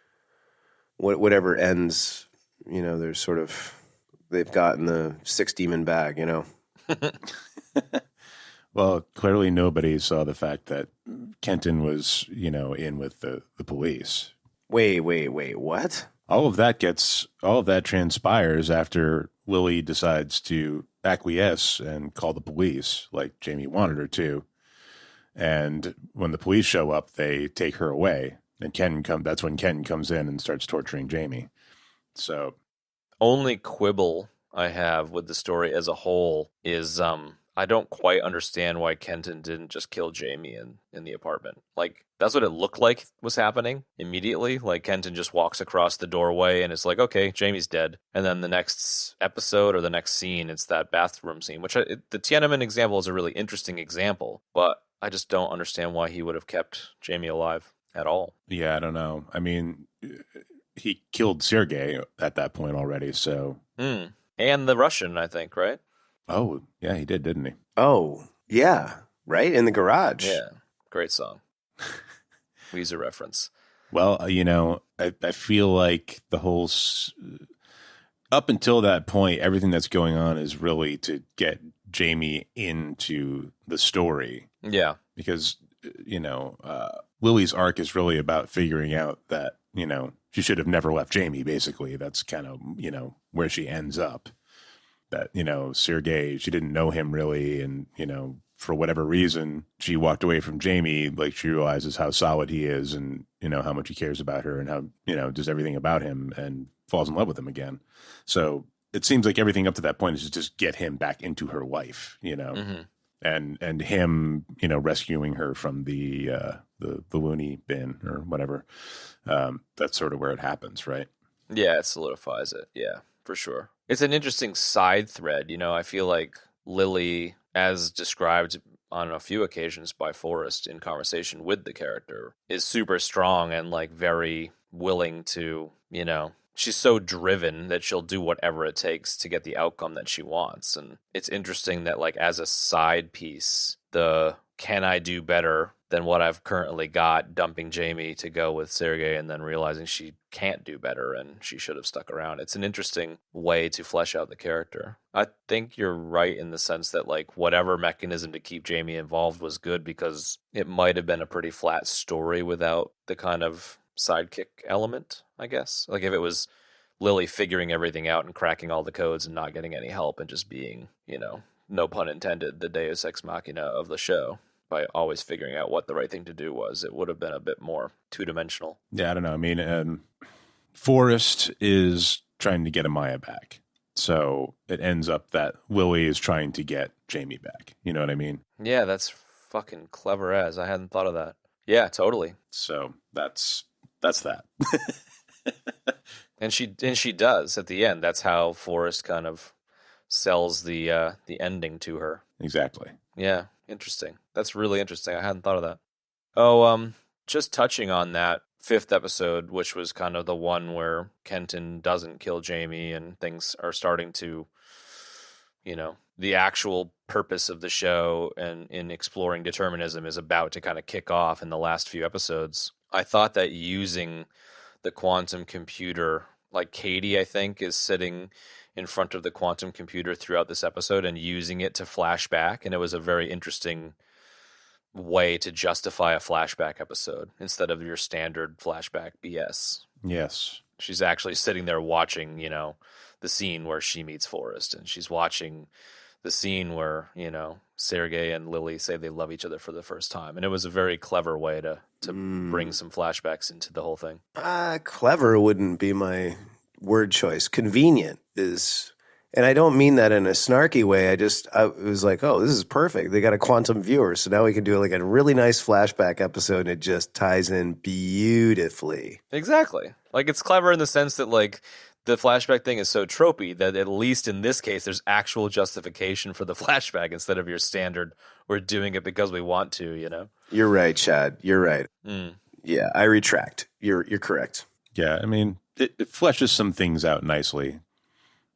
whatever ends, they're sort of, they've gotten the 6 demon bag, Well, clearly nobody saw the fact that Kenton was, in with the police. Wait, what? All of that transpires after Lily decides to acquiesce and call the police, like Jamie wanted her to. And when the police show up, they take her away. And that's when Kenton comes in and starts torturing Jamie. So, only quibble I have with the story as a whole is I don't quite understand why Kenton didn't just kill Jamie in the apartment. Like, that's what it looked like was happening immediately. Like, Kenton just walks across the doorway and it's like, okay, Jamie's dead. And then the next episode or the next scene, it's that bathroom scene, which the Tiananmen example is a really interesting example, but I just don't understand why he would have kept Jamie alive at all. Yeah, I don't know. I mean, he killed Sergei at that point already, so. And the Russian, I think, right? Oh, yeah, he did, didn't he? Oh, yeah. Right? In the garage. Yeah. Great song. Weezer reference. Well, I feel like the whole up until that point, everything that's going on is really to get Jamie into the story. Yeah. Because, Lily's arc is really about figuring out that, she should have never left Jamie, basically. That's kind of, where she ends up. That, Sergei, she didn't know him really. And, for whatever reason, she walked away from Jamie. Like, she realizes how solid he is and, how much he cares about her and how, does everything about him and falls in love with him again. So it seems like everything up to that point is just get him back into her life, Mm-hmm. and him, rescuing her from the loony bin or whatever. That's sort of where it happens, right? Yeah, it solidifies it. Yeah, for sure. It's an interesting side thread. I feel like Lily, as described on a few occasions by Forrest in conversation with the character, is super strong and like very willing to, she's so driven that she'll do whatever it takes to get the outcome that she wants. And it's interesting that like as a side piece, the can I do better than what I've currently got, dumping Jamie to go with Sergei and then realizing she can't do better and she should have stuck around. It's an interesting way to flesh out the character. I think you're right in the sense that like whatever mechanism to keep Jamie involved was good because it might have been a pretty flat story without the kind of sidekick element, I guess. Like if it was Lily figuring everything out and cracking all the codes and not getting any help and just being, no pun intended, the deus ex machina of the show by always figuring out what the right thing to do was, it would have been a bit more two-dimensional. Yeah, I don't know. I mean, Forrest is trying to get Amaya back. So it ends up that Lily is trying to get Jamie back. You know what I mean? Yeah, that's fucking clever as. I hadn't thought of that. Yeah, totally. So that's that. And she does at the end. That's how Forrest kind of sells the ending to her. Exactly. Yeah, interesting. That's really interesting. I hadn't thought of that. Oh, just touching on that fifth episode, which was kind of the one where Kenton doesn't kill Jamie and things are starting to, the actual purpose of the show and in exploring determinism is about to kind of kick off in the last few episodes. I thought that using the quantum computer, like Cailee, I think, is sitting in front of the quantum computer throughout this episode and using it to flash back. And it was a very interesting way to justify a flashback episode instead of your standard flashback BS. Yes. She's actually sitting there watching, the scene where she meets Forrest, and she's watching the scene where, Sergei and Lily say they love each other for the first time. And it was a very clever way to bring some flashbacks into the whole thing. Clever wouldn't be my word choice. Convenient is, and I don't mean that in a snarky way. I was like, oh, this is perfect. They got a quantum viewer, so now we can do like a really nice flashback episode, and it just ties in beautifully. Exactly. Like, it's clever in the sense that like the flashback thing is so tropey that at least in this case, there's actual justification for the flashback instead of your standard, we're doing it because we want to, You're right, Chad. You're right. Mm. Yeah, I retract. You're correct. Yeah, I mean, it fleshes some things out nicely,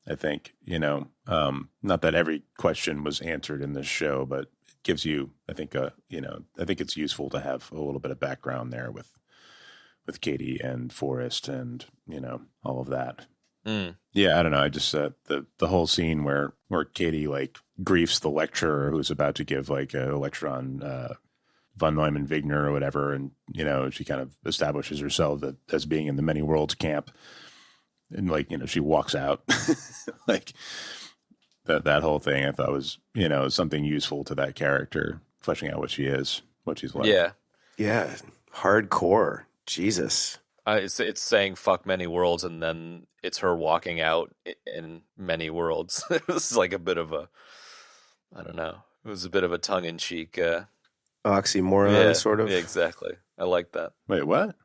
I think, not that every question was answered in this show, but it gives you, I think, I think it's useful to have a little bit of background there with Cailee and Forrest and, all of that. Mm. Yeah, I don't know. I just, the whole scene where Cailee like griefs the lecturer who's about to give like a lecture on, von Neumann Wigner or whatever. And, she kind of establishes herself as being in the many worlds camp. And like, she walks out like that whole thing I thought was, something useful to that character, fleshing out what she is, what she's like. Yeah. Yeah. Hardcore. Jesus. It's saying fuck many worlds, and then it's her walking out in many worlds. This is like a bit of a, I don't know, It was a bit of a tongue-in-cheek. Oxymoron, sort of. Yeah, exactly. I like that. Wait, what?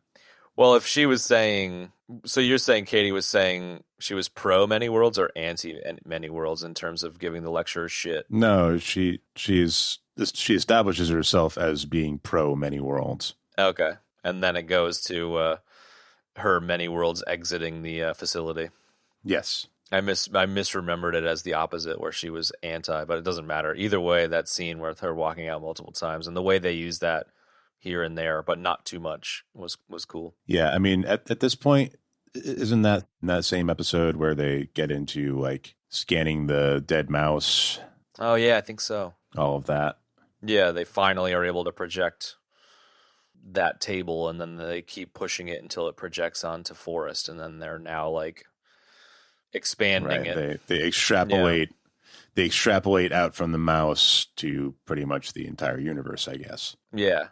Well, if she was saying, so you're saying Katie was saying she was pro many worlds or anti many worlds in terms of giving the lecturer shit? No, she establishes herself as being pro many worlds. Okay, and then it goes to her many worlds exiting the facility. Yes. I misremembered it as the opposite, where she was anti, but it doesn't matter. Either way, that scene with her walking out multiple times and the way they use that here and there, but not too much, was cool. Yeah, I mean, at this point, isn't that in that same episode where they get into like scanning the dead mouse? Oh yeah, I think so. All of that. Yeah, they finally are able to project that table, and then they keep pushing it until it projects onto Forrest, and then they're now like expanding it. They extrapolate. Yeah. They extrapolate out from the mouse to pretty much the entire universe, I guess. Yeah.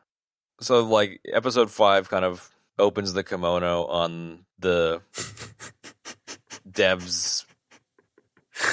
So, like, episode 5 kind of opens the kimono on the devs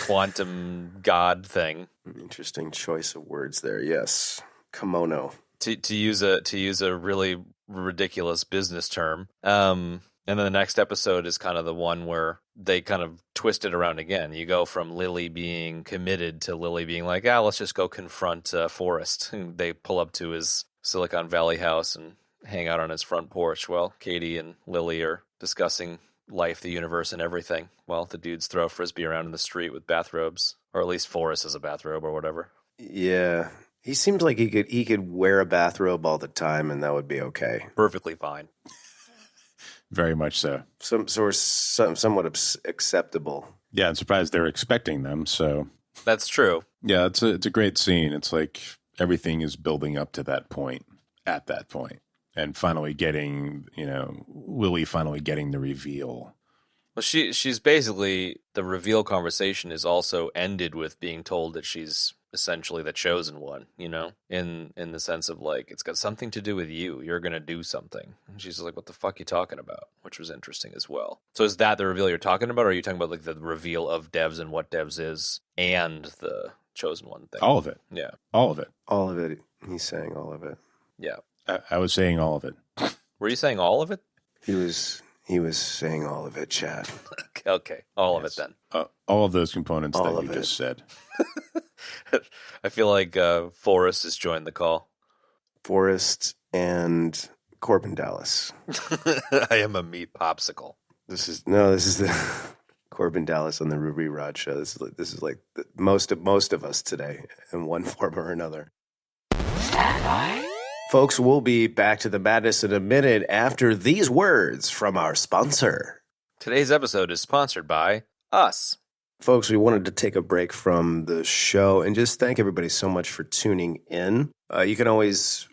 quantum god thing. Interesting choice of words there. Yes, kimono. To use a really ridiculous business term. And then the next episode is kind of the one where they kind of twist it around again. You go from Lily being committed to Lily being like, let's just go confront Forrest. And they pull up to his Silicon Valley house and hang out on his front porch while Katie and Lily are discussing life, the universe, and everything, while the dudes throw a frisbee around in the street with bathrobes, or at least Forrest has a bathrobe or whatever. Yeah, he seems like he could wear a bathrobe all the time, and that would be okay. Perfectly fine. Very much so. Somewhat acceptable. Yeah, I'm surprised they're expecting them. So that's true. Yeah, it's a great scene. It's like everything is building up to that point, at that point, and finally getting, Lily finally getting the reveal. Well, she's basically, the reveal conversation is also ended with being told that she's essentially the chosen one, in the sense of like, it's got something to do with you. You're going to do something. And she's like, what the fuck are you talking about? Which was interesting as well. So is that the reveal you're talking about? Or are you talking about like the reveal of devs and what devs is and the chosen one thing? All of it. Yeah. All of it. All of it. He's saying all of it. Yeah. I was saying all of it. Were you saying all of it? He was saying all of it, Chad. Okay. All of it then. All of those components all that you just said. I feel like Forrest has joined the call. Forrest and Corbin Dallas. I am a meat popsicle. This is the Corbin Dallas on the Ruby Rod show. This is like most of us today in one form or another. Stand by. Folks, we'll be back to the madness in a minute after these words from our sponsor. Today's episode is sponsored by us. Folks, we wanted to take a break from the show and just thank everybody so much for tuning in. You can always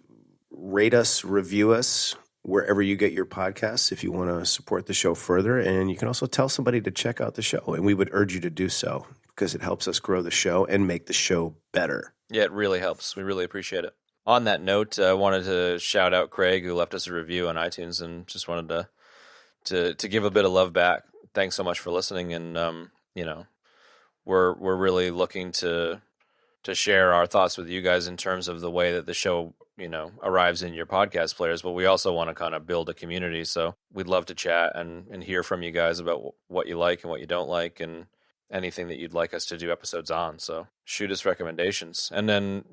rate us, review us, wherever you get your podcasts if you want to support the show further. And you can also tell somebody to check out the show. And we would urge you to do so because it helps us grow the show and make the show better. Yeah, it really helps. We really appreciate it. On that note, I wanted to shout out Craig, who left us a review on iTunes, and just wanted to give a bit of love back. Thanks so much for listening, and we're really looking to share our thoughts with you guys in terms of the way that the show arrives in your podcast players, but we also want to kind of build a community. So we'd love to chat and hear from you guys about what you like and what you don't like, and anything that you'd like us to do episodes on. So shoot us recommendations, and then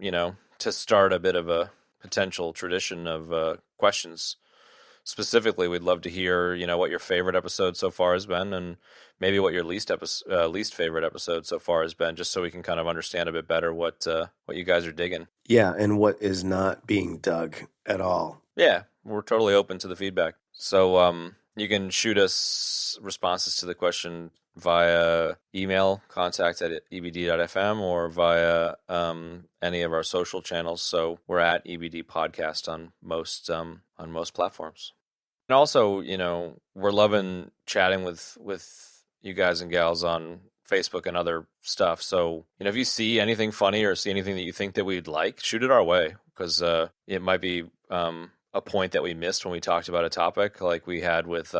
to start a bit of a potential tradition of questions. Specifically, we'd love to hear, what your favorite episode so far has been, and maybe what your least favorite episode so far has been, just so we can kind of understand a bit better what you guys are digging. Yeah, and what is not being dug at all. Yeah, we're totally open to the feedback. So you can shoot us responses to the question via email, contact@ebd.fm, or via any of our social channels. So we're at EBD Podcast on most platforms. And also, we're loving chatting with you guys and gals on Facebook and other stuff. So, if you see anything funny or see anything that you think that we'd like, shoot it our way, because it might be a point that we missed when we talked about a topic, like we had with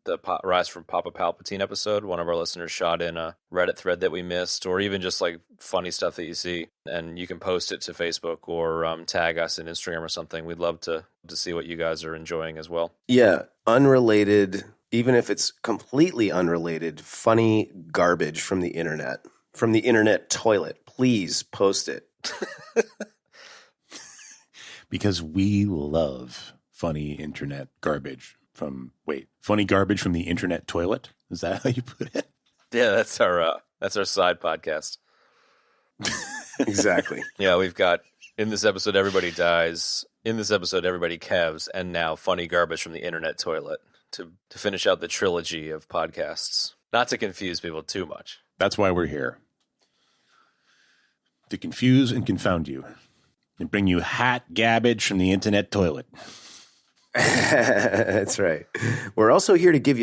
the Rise from Papa Palpatine episode. One of our listeners shot in a Reddit thread that we missed, or even just like funny stuff that you see, and you can post it to Facebook or tag us in Instagram or something. We'd love to see what you guys are enjoying as well. Yeah, unrelated, even if it's completely unrelated, funny garbage from the internet toilet. Please post it. Because we love funny internet garbage funny garbage from the internet toilet? Is that how you put it? Yeah, that's our side podcast. Exactly. Yeah, we've got in this episode everybody dies, in this episode everybody kevs, and now funny garbage from the internet toilet to finish out the trilogy of podcasts. Not to confuse people too much. That's why we're here. To confuse and confound you. And bring you hot garbage from the internet toilet. That's right. We're also here to give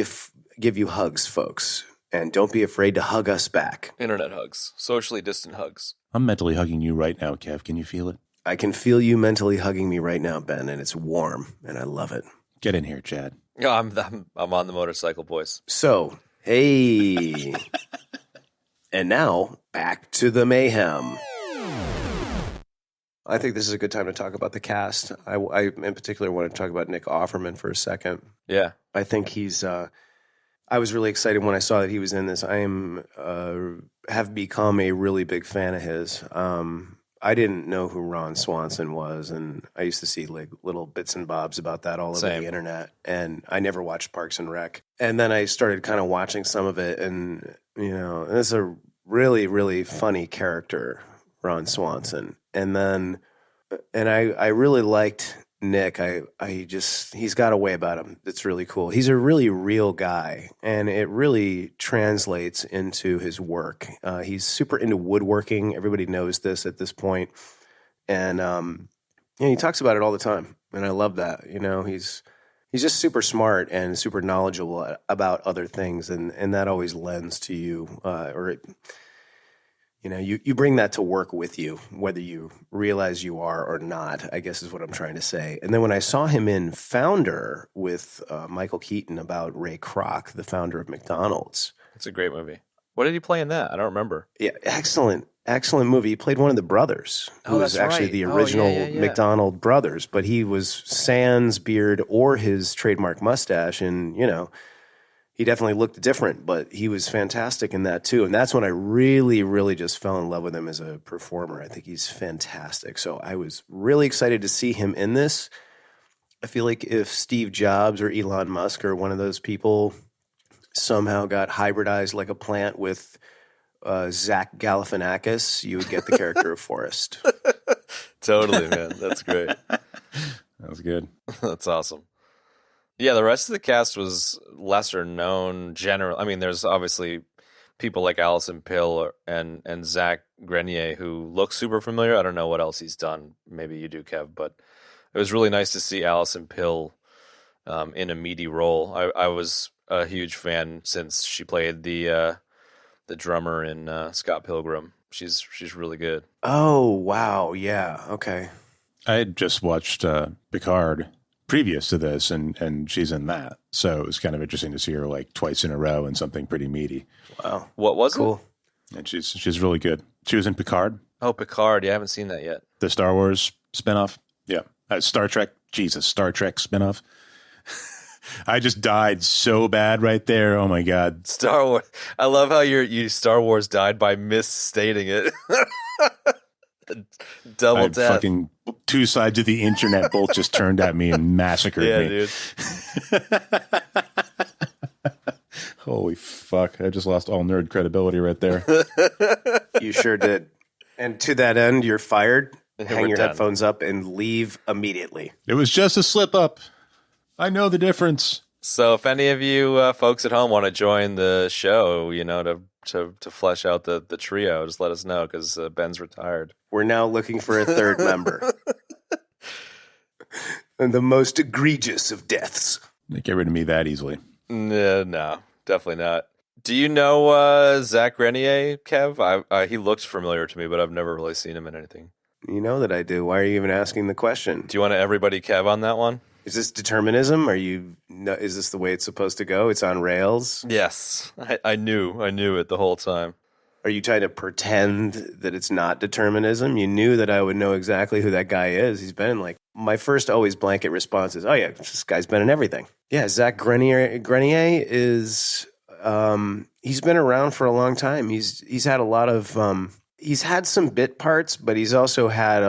you hugs, folks. And don't be afraid to hug us back. Internet hugs. Socially distant hugs. I'm mentally hugging you right now, Kev. Can you feel it? I can feel you mentally hugging me right now, Ben, and it's warm, and I love it. Get in here, Chad. Yeah, I'm on the motorcycle, boys. So, hey. And now, back to the mayhem. I think this is a good time to talk about the cast. I in particular want to talk about Nick Offerman for a second. Yeah. I think he's I was really excited when I saw that he was in this. I have become a really big fan of his. I didn't know who Ron Swanson was, and I used to see like little bits and bobs about that all over the internet, and I never watched Parks and Rec. And then I started kind of watching some of it, and it's a really, really funny character, Ron Swanson. And I really liked Nick. He's got a way about him that's really cool. He's a really real guy, and it really translates into his work. He's super into woodworking. Everybody knows this at this point. And he talks about it all the time, and I love that. He's just super smart and super knowledgeable about other things, and that always lends to you, you bring that to work with you, whether you realize you are or not, I guess is what I'm trying to say. And then when I saw him in Founder with Michael Keaton about Ray Kroc, the founder of McDonald's. It's a great movie. What did he play in that? I don't remember. Yeah, excellent movie. He played one of the brothers, who was actually the original McDonald brothers, but he was sans beard or his trademark mustache, and, he definitely looked different, but he was fantastic in that too. And that's when I really, really just fell in love with him as a performer. I think he's fantastic. So I was really excited to see him in this. I feel like if Steve Jobs or Elon Musk or one of those people somehow got hybridized like a plant with Zach Galifianakis, you would get the character of Forrest. Totally, man. That's great. That was good. That's awesome. Yeah, the rest of the cast was lesser known. I mean, there's obviously people like Allison Pill and Zach Grenier who look super familiar. I don't know what else he's done. Maybe you do, Kev. But it was really nice to see Allison Pill in a meaty role. I was a huge fan since she played the drummer in Scott Pilgrim. She's really good. Oh, wow. Yeah. Okay. I had just watched Picard previous to this, and she's in that. So it was kind of interesting to see her like twice in a row in something pretty meaty. Wow. What was cool. it? And she's really good. She was in Picard. Oh, Picard. Yeah, I haven't seen that yet. The Star Wars spinoff. Yeah. Star Trek spinoff. I just died so bad right there. Oh my God. Star Wars. I love how you Star Wars died by misstating it. Double death. Fucking two sides of the internet both just turned at me and massacred me. Dude. Holy fuck. I just lost all nerd credibility right there. You sure did. And to that end, you're fired. Hang your done. headphones up and leave immediately. It was just a slip up. I know the difference. So if any of you folks at home want to join the show, to flesh out the trio, just let us know, because Ben's retired. We're now looking for a third member. And the most egregious of deaths. They get rid of me that easily. No, definitely not. Do you know Zach Grenier, Kev? He looks familiar to me, but I've never really seen him in anything. You know that I do. Why are you even asking the question? Do you want to everybody Kev on that one? Is this determinism? Is this the way it's supposed to go? It's on rails? Yes, I knew it the whole time. Are you trying to pretend that it's not determinism? You knew that I would know exactly who that guy is. He's been in my first always blanket response is, oh yeah, this guy's been in everything. Yeah, Zach Grenier is, he's been around for a long time. He's had a lot of, he's had some bit parts, but he's also had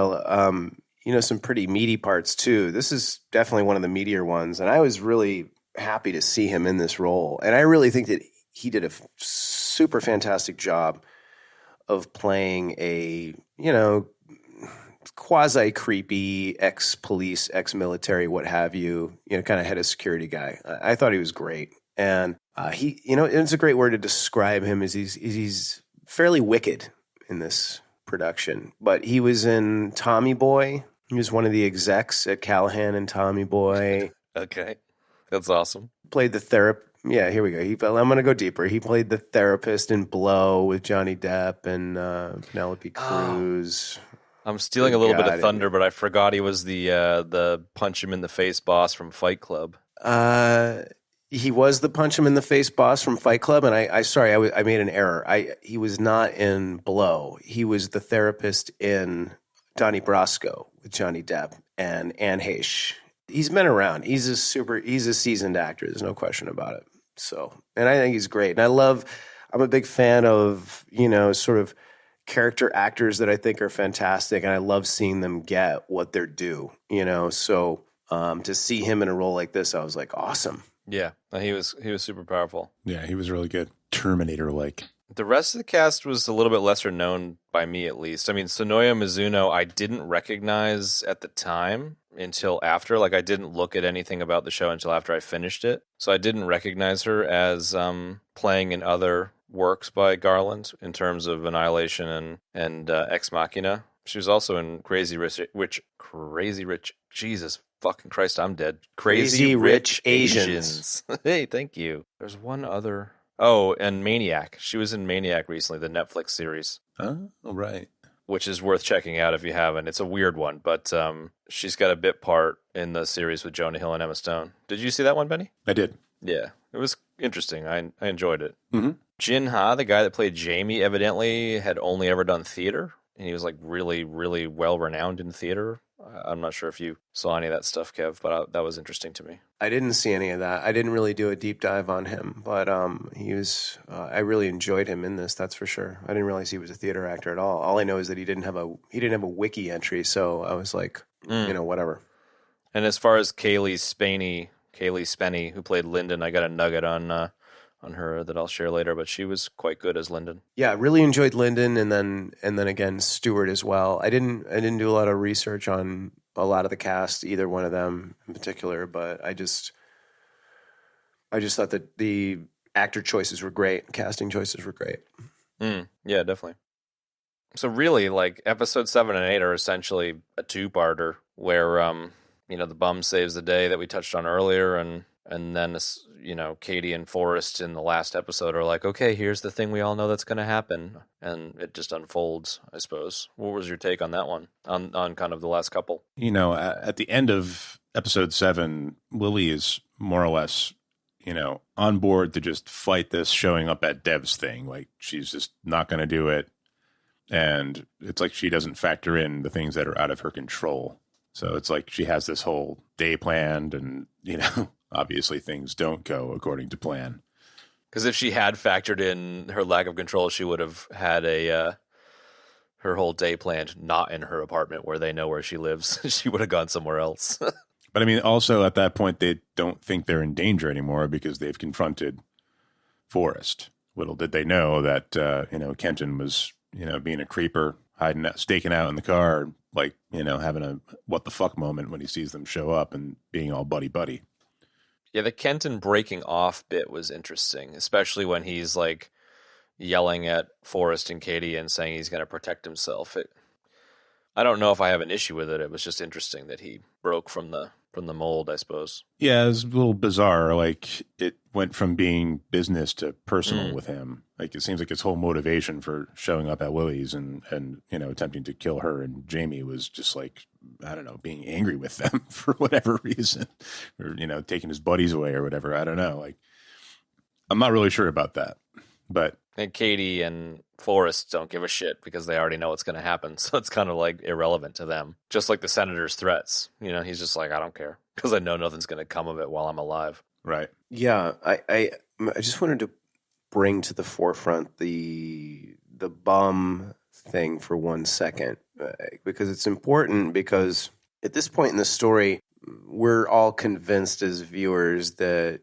some pretty meaty parts too. This is definitely one of the meatier ones. And I was really happy to see him in this role. And I really think that he did a super fantastic job of playing a, quasi creepy ex-police, ex-military, what have you, kind of head of security guy. I thought he was great. And it's a great word to describe him as he's fairly wicked in this production. But he was in Tommy Boy. He was one of the execs at Callahan and Tommy Boy. Okay. That's awesome. Played the therapist. Yeah, here we go. I'm going to go deeper. He played the therapist in Blow with Johnny Depp and Penelope Cruz. I'm stealing a little bit of thunder, but I forgot he was the punch him in the face boss from Fight Club. He was the punch him in the face boss from Fight Club, and I made an error. He was not in Blow. He was the therapist in Donnie Brasco with Johnny Depp and Anne Heche. He's been around. He's a seasoned actor. There's no question about it. So, and I think he's great. And I'm a big fan of, sort of character actors that I think are fantastic. And I love seeing them get what they're due, So, to see him in a role like this, I was like, awesome. Yeah. He was super powerful. Yeah, he was really good. Terminator-like. The rest of the cast was a little bit lesser known by me, at least. I mean, Sonoya Mizuno, I didn't recognize at the time until after. I didn't look at anything about the show until after I finished it. So I didn't recognize her as playing in other works by Garland in terms of Annihilation and Ex Machina. She was also in Crazy Rich, Jesus fucking Christ, I'm dead. Crazy Rich Asians. Hey, thank you. There's one other... Oh, and Maniac. She was in Maniac recently, the Netflix series. Oh, right. Which is worth checking out if you haven't. It's a weird one, but she's got a bit part in the series with Jonah Hill and Emma Stone. Did you see that one, Benny? I did. Yeah, it was interesting. I enjoyed it. Mm-hmm. Jin Ha, the guy that played Jamie, evidently had only ever done theater, and he was really, really well renowned in theater. I'm not sure if you saw any of that stuff, Kev, but that was interesting to me. I didn't see any of that. I didn't really do a deep dive on him, but he was. I really enjoyed him in this. That's for sure. I didn't realize he was a theater actor at all. All I know is that he didn't have a wiki entry, so I was like, whatever. And as far as Cailee Spaeny, who played Lyndon, I got a nugget on her that I'll share later, but she was quite good as Lyndon. Yeah, I really enjoyed Lyndon, and then again Stewart as well. I didn't do a lot of research on a lot of the cast, either one of them in particular, but I just thought that the actor choices were great, casting choices were great. Yeah, definitely. So really, episode 7 and 8 are essentially a two-parter where the bum saves the day that we touched on earlier, and then Katie and Forrest in the last episode are like, okay, here's the thing we all know that's going to happen, and it just unfolds, I suppose. What was your take on that one, on kind of the last couple? At the end of episode 7, Lily is more or less, on board to just fight this showing up at Dev's thing. She's just not going to do it, and it's like she doesn't factor in the things that are out of her control. So it's like she has this whole day planned, and, obviously things don't go according to plan. Because if she had factored in her lack of control, she would have had her whole day planned not in her apartment where they know where she lives. She would have gone somewhere else. But I mean, also at that point, they don't think they're in danger anymore because they've confronted Forrest. Little did they know that, Kenton was, being a creeper, staking out in the car, having a what the fuck moment when he sees them show up and being all buddy-buddy. Yeah, the Kenton breaking off bit was interesting, especially when he's yelling at Forrest and Katie and saying he's going to protect himself. I don't know if I have an issue with it. It was just interesting that he broke from the mold, I suppose. Yeah, it was a little bizarre. It went from being business to personal with him. It seems like his whole motivation for showing up at Willie's and attempting to kill her and Jamie was just I don't know, being angry with them for whatever reason, or, taking his buddies away or whatever. I don't know. Like, I'm not really sure about that, but. And Katie and Forrest don't give a shit because they already know what's going to happen. So it's kind of like irrelevant to them. Just like the senator's threats. He's just like, I don't care because I know nothing's going to come of it while I'm alive. Right. Yeah. I just wanted to bring to the forefront the bum thing for 1 second, because it's important, because at this point in the story, we're all convinced as viewers that,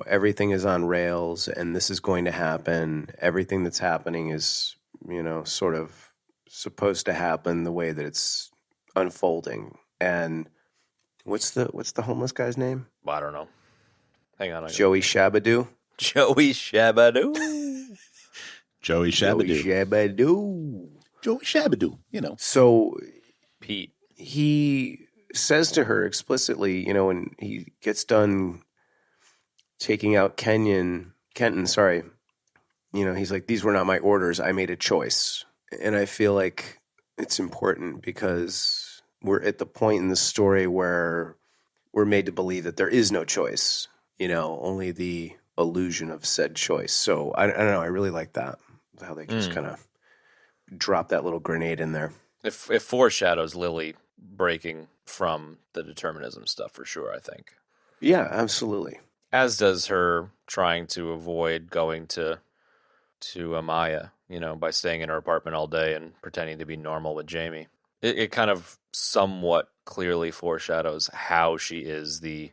everything is on rails and this is going to happen. Everything that's happening is, sort of supposed to happen the way that it's unfolding. And what's the homeless guy's name? Well, I don't know. Hang on. Joey Shabadoo? Joey Shabadoo. Joey Shabadoo. Joey Shabadoo, So Pete. He says to her explicitly, when he gets done taking out Kenton, he's like, these were not my orders. I made a choice. And I feel like it's important because we're at the point in the story where we're made to believe that there is no choice, only the illusion of said choice. So I don't know. I really like that, how they just kind of drop that little grenade in there. It foreshadows Lily breaking from the determinism stuff for sure, I think. Yeah, absolutely. As does her trying to avoid going to Amaya, by staying in her apartment all day and pretending to be normal with Jamie. It kind of somewhat clearly foreshadows how she is the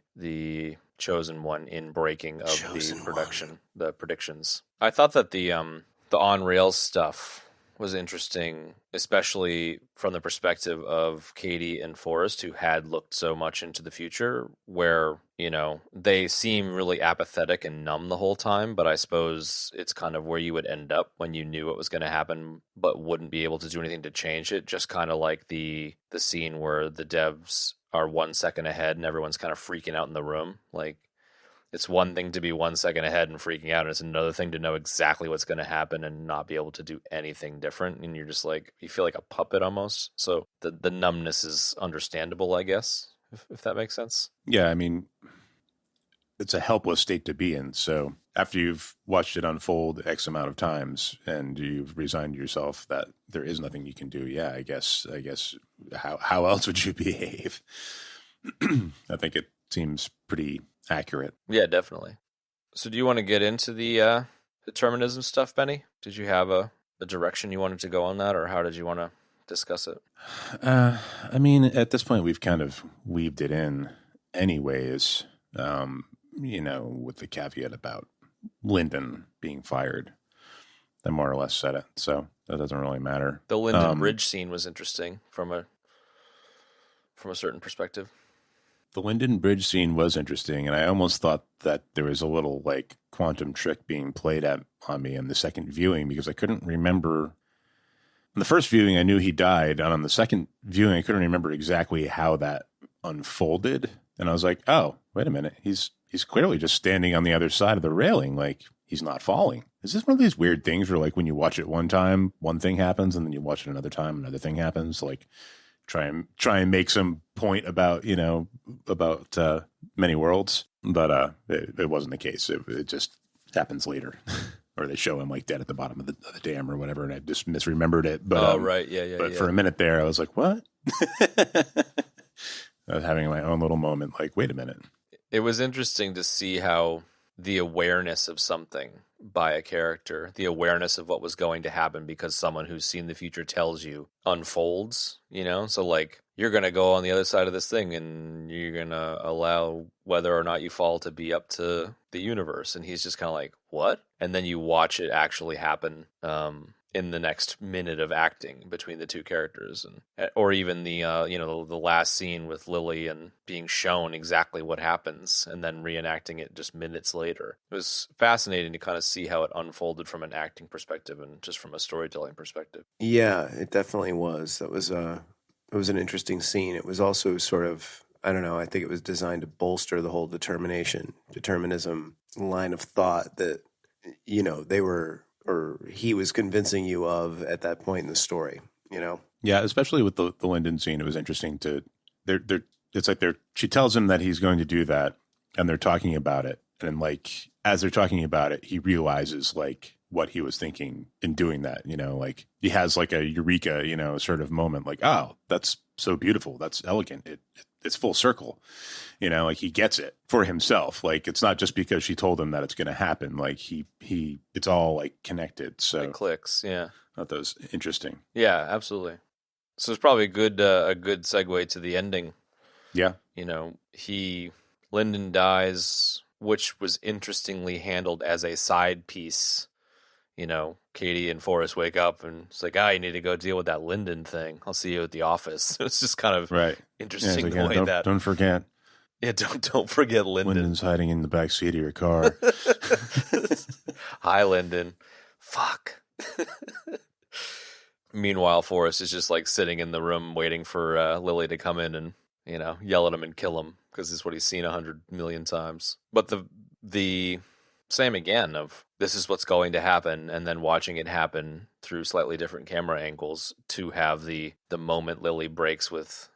chosen one in breaking of the predictions. I thought that the on rails stuff was interesting, especially from the perspective of Katie and Forrest, who had looked so much into the future, where, they seem really apathetic and numb the whole time, but I suppose it's kind of where you would end up when you knew what was going to happen, but wouldn't be able to do anything to change it. Just kind of like the scene where the devs are 1 second ahead and everyone's kind of freaking out in the room. Like, it's one thing to be 1 second ahead and freaking out, and it's another thing to know exactly what's going to happen and not be able to do anything different. And you're just like, you feel like a puppet almost. So the numbness is understandable, I guess, if that makes sense. Yeah, I mean, it's a helpless state to be in. So after you've watched it unfold X amount of times and you've resigned yourself that there is nothing you can do, yeah, I guess how else would you behave? I think it seems pretty accurate. Yeah, definitely. So do you want to get into the determinism stuff, Benny? Did you have a direction you wanted to go on that, or how did you want to discuss it? I mean, at this point, we've kind of weaved it in anyways, with the caveat about Lyndon being fired. That more or less said it, so that doesn't really matter. The Lyndon bridge scene was interesting from a certain perspective. The Lyndon bridge scene was interesting, and I almost thought that there was a little quantum trick being played on me in the second viewing, because I couldn't remember. In the first viewing, I knew he died, and on the second viewing, I couldn't remember exactly how that unfolded. And I was like, "Oh, wait a minute! He's clearly just standing on the other side of the railing, like he's not falling." Is this one of these weird things where, when you watch it one time, one thing happens, and then you watch it another time, another thing happens? Try and make some point about many worlds, but it wasn't the case. It just happens later, or they show him dead at the bottom of the dam or whatever, and I just misremembered it. But right, yeah. But for a minute there, I was like, "What?" I was having my own little moment. Wait a minute. It was interesting to see how the awareness of something by a character, the awareness of what was going to happen because someone who's seen the future tells you, unfolds, So you're going to go on the other side of this thing and you're going to allow whether or not you fall to be up to the universe. And he's just kind of like, what? And then you watch it actually happen in the next minute of acting between the two characters, or even the last scene with Lily and being shown exactly what happens and then reenacting it just minutes later. It was fascinating to kind of see how it unfolded from an acting perspective and just from a storytelling perspective. Yeah, it definitely was. It was an interesting scene. It was also sort of, I don't know, I think it was designed to bolster the whole determinism line of thought that, they were, or he was convincing you of at that point in the story, Yeah, especially with the Lyndon scene, it was interesting to it's like she tells him that he's going to do that, and they're talking about it, and like as they're talking about it, he realizes like what he was thinking in doing that. Like he has like a eureka, sort of moment, like, oh, that's so beautiful, that's elegant, it's full circle. Like he gets it for himself. Like it's not just because she told him that it's going to happen. Like it's all like connected. So it clicks. Yeah, I thought that was interesting. Yeah, absolutely. So it's probably a good segue to the ending. Yeah. Lyndon dies, which was interestingly handled as a side piece. Katie and Forrest wake up and it's like, you need to go deal with that Lyndon thing. I'll see you at the office. It's just kind of interesting the way that. Don't forget. Yeah, don't forget Lyndon. Lyndon's hiding in the back seat of your car. Hi, Lyndon. Fuck. Meanwhile, Forrest is just like sitting in the room waiting for Lily to come in and yell at him and kill him because it's what he's seen 100 million times. But the same again of this is what's going to happen, and then watching it happen through slightly different camera angles to have the moment Lily breaks with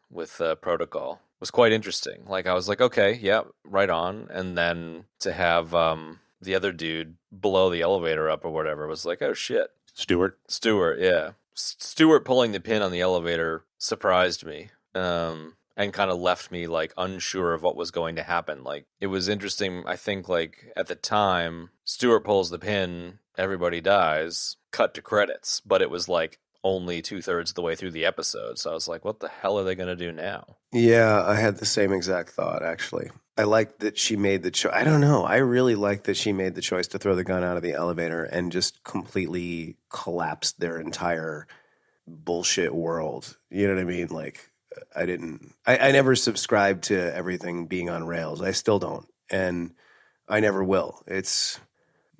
protocol was quite interesting. Like I was like, okay, yeah, right on. And then to have the other dude blow the elevator up or whatever was like, oh shit. Stewart, yeah. Stewart pulling the pin on the elevator surprised me. And kind of left me like unsure of what was going to happen. Like it was interesting. I think like at the time, Stewart pulls the pin, everybody dies, cut to credits, but it was like only 2/3 of the way through the episode. So I was like, what the hell are they going to do now? Yeah, I had the same exact thought, actually. I liked that she made the choice. I don't know. I really liked that she made the choice to throw the gun out of the elevator and just completely collapsed their entire bullshit world. You know what I mean? Like, I never subscribed to everything being on rails. I still don't. And I never will. It's,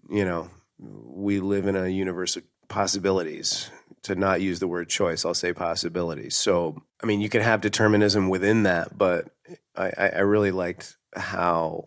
we live in a universe of possibilities. To not use the word choice, I'll say possibilities. So, I mean, you can have determinism within that, but I really liked how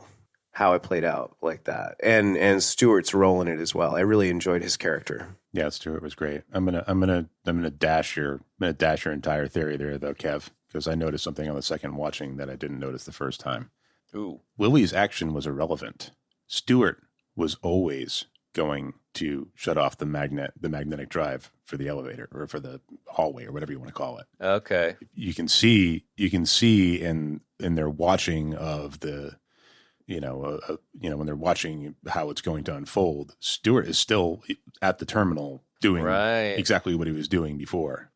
it played out like that. And Stewart's role in it as well. I really enjoyed his character. Yeah, Stewart was great. I'm gonna dash your entire theory there though, Kev, because I noticed something on the second watching that I didn't notice the first time. Ooh. Lily's action was irrelevant. Stewart was always going to shut off the magnetic drive for the elevator or for the hallway or whatever you want to call it. Okay. You can see in their watching of the when they're watching how it's going to unfold, Stewart is still at the terminal doing exactly what he was doing before.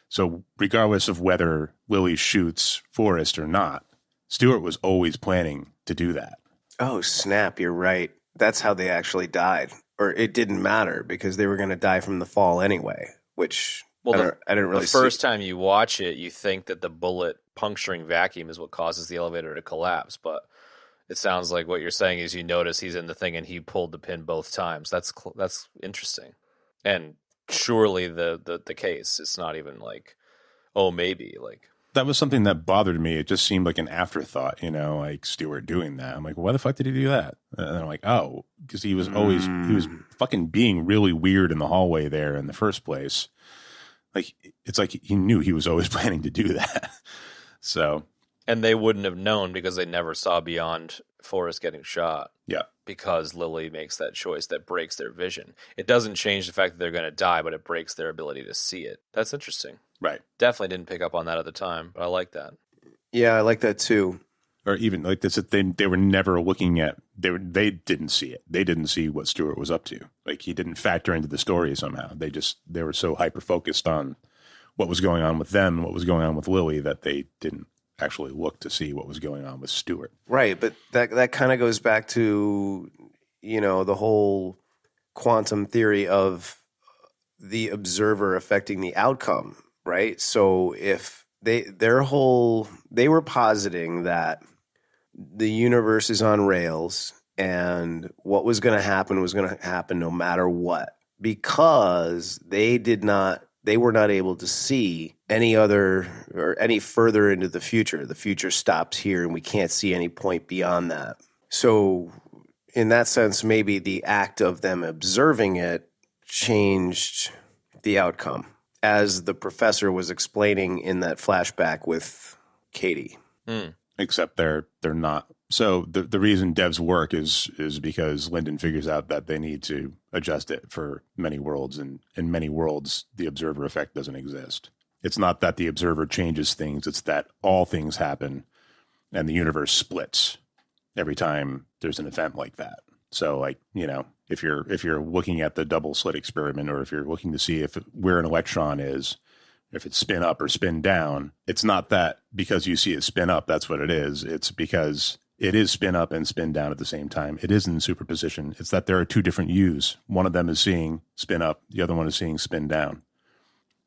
So regardless of whether Lily shoots Forrest or not, Stewart was always planning to do that. Oh, snap. You're right. That's how they actually died. Or it didn't matter because they were going to die from the fall anyway, which I didn't really see. The first time you watch it, you think that the bullet puncturing vacuum is what causes the elevator to collapse, but it sounds like what you're saying is you notice he's in the thing and he pulled the pin both times. That's interesting. And surely the case. It's not even like, oh, maybe. Like that was something that bothered me. It just seemed like an afterthought, like Stewart doing that. I'm like, why the fuck did he do that? And I'm like, oh, because he was fucking being really weird in the hallway there in the first place. Like, it's like he knew he was always planning to do that. So. And they wouldn't have known because they never saw beyond Forrest getting shot. Yeah. Because Lily makes that choice that breaks their vision. It doesn't change the fact that they're going to die, but it breaks their ability to see it. That's interesting. Right. Definitely didn't pick up on that at the time, but I like that. Yeah, I like that too. Or even like this, they were never looking at, they didn't see it. They didn't see what Stewart was up to. Like he didn't factor into the story somehow. They were so hyper focused on what was going on with them, what was going on with Lily, that they didn't actually look to see what was going on with Stewart. Right, but that kind of goes back to, the whole quantum theory of the observer affecting the outcome, right? So if they were positing that the universe is on rails and what was going to happen no matter what, because they were not able to see any other or any further into the future. The future stops here and we can't see any point beyond that. So in that sense, maybe the act of them observing it changed the outcome. As the professor was explaining in that flashback with Cailee. Except they're not. So the reason devs work is because Lyndon figures out that they need to adjust it for many worlds, and in many worlds the observer effect doesn't exist. It's not that the observer changes things, it's that all things happen and the universe splits every time there's an event like that. So like, if you're looking at the double slit experiment, or if you're looking to see where an electron is, if it's spin up or spin down, it's not that because you see it spin up, that's what it is. It's because it is spin up and spin down at the same time. It is in superposition. It's that there are two different U's. One of them is seeing spin up. The other one is seeing spin down.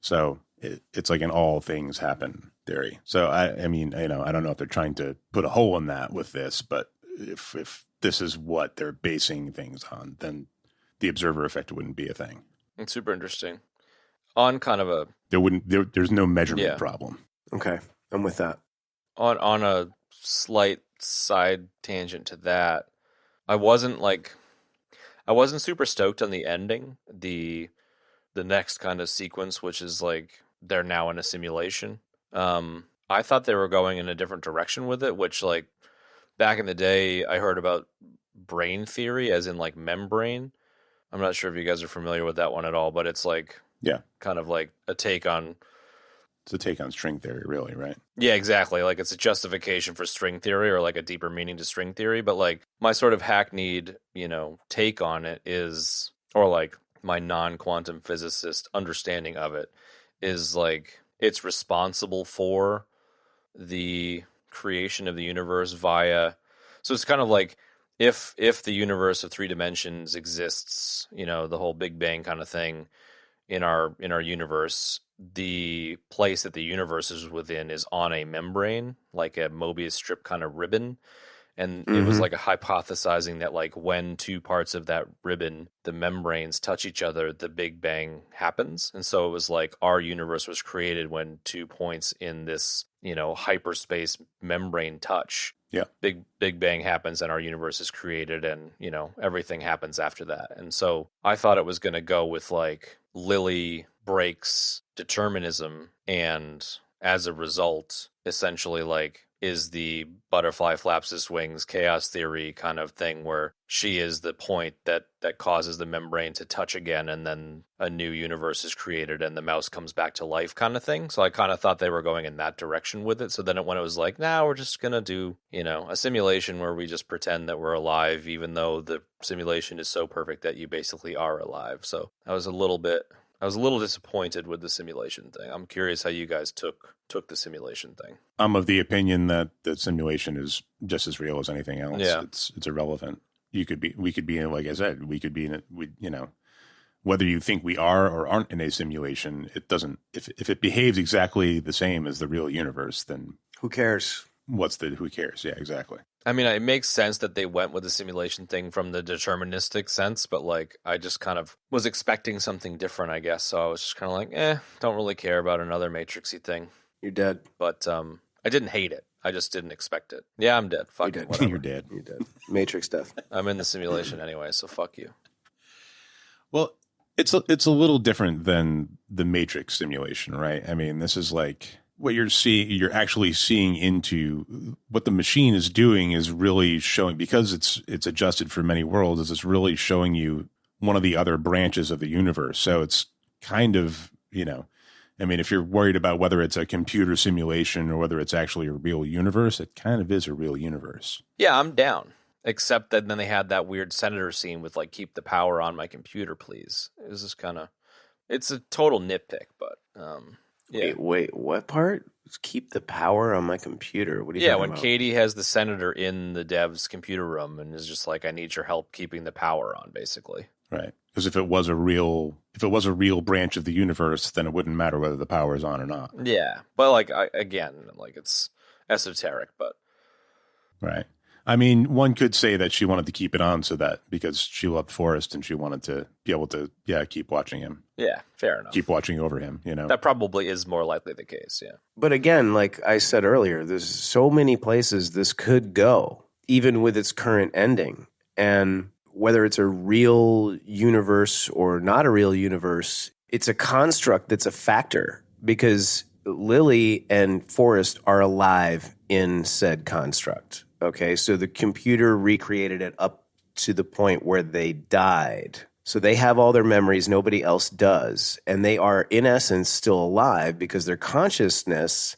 So it's like an all things happen theory. So I mean, I don't know if they're trying to put a hole in that with this, but if this is what they're basing things on, then the observer effect wouldn't be a thing. It's super interesting. On kind of a there's no measurement problem. Okay, I'm with that. On a slight side tangent to that, I wasn't super stoked on the ending. The next kind of sequence, which is like they're now in a simulation. I thought they were going in a different direction with it, which like back in the day I heard about brain theory, as in like membrane. I'm not sure if you guys are familiar with that one at all, but it's like kind of like a take on... It's a take on string theory, really, right? Yeah, exactly. Like it's a justification for string theory, or like a deeper meaning to string theory. But like my sort of hackneyed, take on it is, or like my non-quantum physicist understanding of it is like it's responsible for the creation of the universe via... So it's kind of like if the universe of 3 dimensions exists, the whole Big Bang kind of thing, in our universe, the place that the universe is within is on a membrane, like a Mobius strip kind of ribbon. And it was like a hypothesizing that like when two parts of that ribbon, the membranes touch each other, the Big Bang happens. And so it was like our universe was created when 2 points in this, hyperspace membrane touch. Yeah. Big Bang happens and our universe is created, and, everything happens after that. And so I thought it was going to go with like Lily breaks determinism, and as a result, essentially like is the butterfly flaps its wings chaos theory kind of thing, where she is the point that causes the membrane to touch again, and then a new universe is created and the mouse comes back to life kind of thing. So I kind of thought they were going in that direction with it. So then when it was like, we're just going to do, a simulation where we just pretend that we're alive, even though the simulation is so perfect that you basically are alive. So I was a little disappointed with the simulation thing. I'm curious how you guys took the simulation thing. I'm of the opinion that the simulation is just as real as anything else. Yeah. It's irrelevant. We could be in, like I said, we could be in it. Whether you think we are or aren't in a simulation, it doesn't. If it behaves exactly the same as the real universe, then who cares? Who cares? Yeah, exactly. I mean, it makes sense that they went with the simulation thing from the deterministic sense, but like I just kind of was expecting something different, I guess. So I was just kind of like, don't really care about another Matrixy thing. You're dead. But I didn't hate it. I just didn't expect it. Yeah, I'm dead. Fuck it. You're dead. You're dead. Matrix death. I'm in the simulation anyway, so fuck you. Well, it's a little different than the Matrix simulation, right? I mean, this is like what you're actually seeing into what the machine is doing is really showing, because it's adjusted for many worlds, is it's really showing you one of the other branches of the universe. So it's kind of, I mean, if you're worried about whether it's a computer simulation or whether it's actually a real universe, it kind of is a real universe. Yeah, I'm down. Except that then they had that weird senator scene with like, keep the power on my computer, please. It was just kind of, it's a total nitpick, but yeah. Wait, what part? Keep the power on my computer. What are you talking about? When Cailee has the senator in the dev's computer room and is just like, I need your help keeping the power on, basically. Right. Because if it was a real branch of the universe, then it wouldn't matter whether the power is on or not. Yeah. But like, it's esoteric, but. Right. I mean, one could say that she wanted to keep it on because she loved Forrest and she wanted to be able to, keep watching him. Yeah, fair enough. Keep watching over him, That probably is more likely the case, yeah. But again, like I said earlier, there's so many places this could go, even with its current ending. And whether it's a real universe or not a real universe, it's a construct that's a factor, because Lily and Forrest are alive in said construct. Okay, so the computer recreated it up to the point where they died. So they have all their memories, nobody else does. And they are, in essence, still alive because their consciousness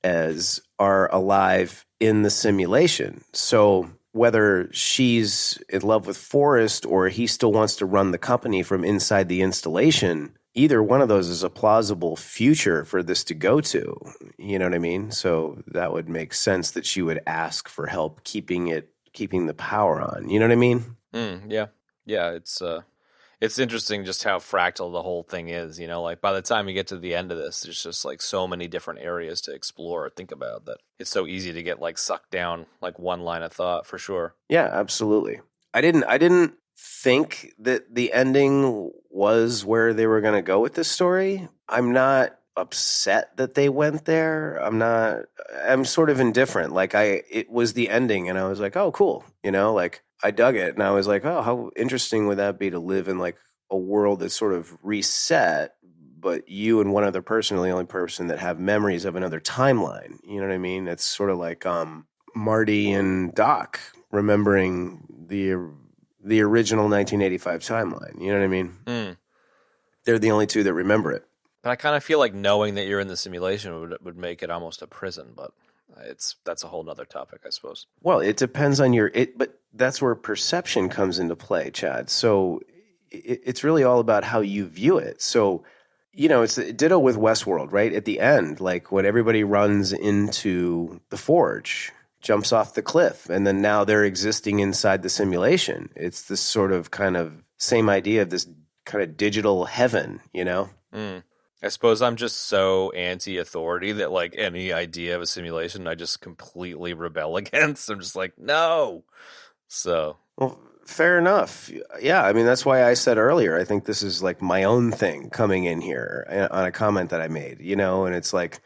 are alive in the simulation. So whether she's in love with Forrest or he still wants to run the company from inside the installation, either one of those is a plausible future for this to go to. You know what I mean? So that would make sense that she would ask for help keeping the power on. You know what I mean? Yeah. Yeah, it's interesting just how fractal the whole thing is, you know, like by the time you get to the end of this, there's just like so many different areas to explore or think about that it's so easy to get like sucked down like one line of thought for sure. Yeah, absolutely. I didn't think that the ending was where they were going to go with this story. I'm not upset that they went there. I'm sort of indifferent. Like it was the ending and I was like, "Oh, cool." You know, like I dug it and I was like, "Oh, how interesting would that be to live in like a world that's sort of reset, but you and one other person are the only person that have memories of another timeline." You know what I mean? It's sort of like Marty and Doc remembering the original 1985 timeline. You know what I mean? They're the only two that remember it. But I kind of feel like knowing that you're in the simulation would make it almost a prison, but that's a whole nother topic, I suppose. Well, it depends on but that's where perception comes into play, Chad. So it's really all about how you view it. So, you know, it's ditto with Westworld, right? At the end, like when everybody runs into the forge, jumps off the cliff, and then now they're existing inside the simulation. It's this sort of kind of same idea of this kind of digital heaven, you know? I suppose I'm just so anti-authority that like any idea of a simulation I just completely rebel against. I'm just like, no. So, well, fair enough. Yeah, I mean that's why I said earlier I think this is like my own thing coming in here on a comment that I made, you know, and it's like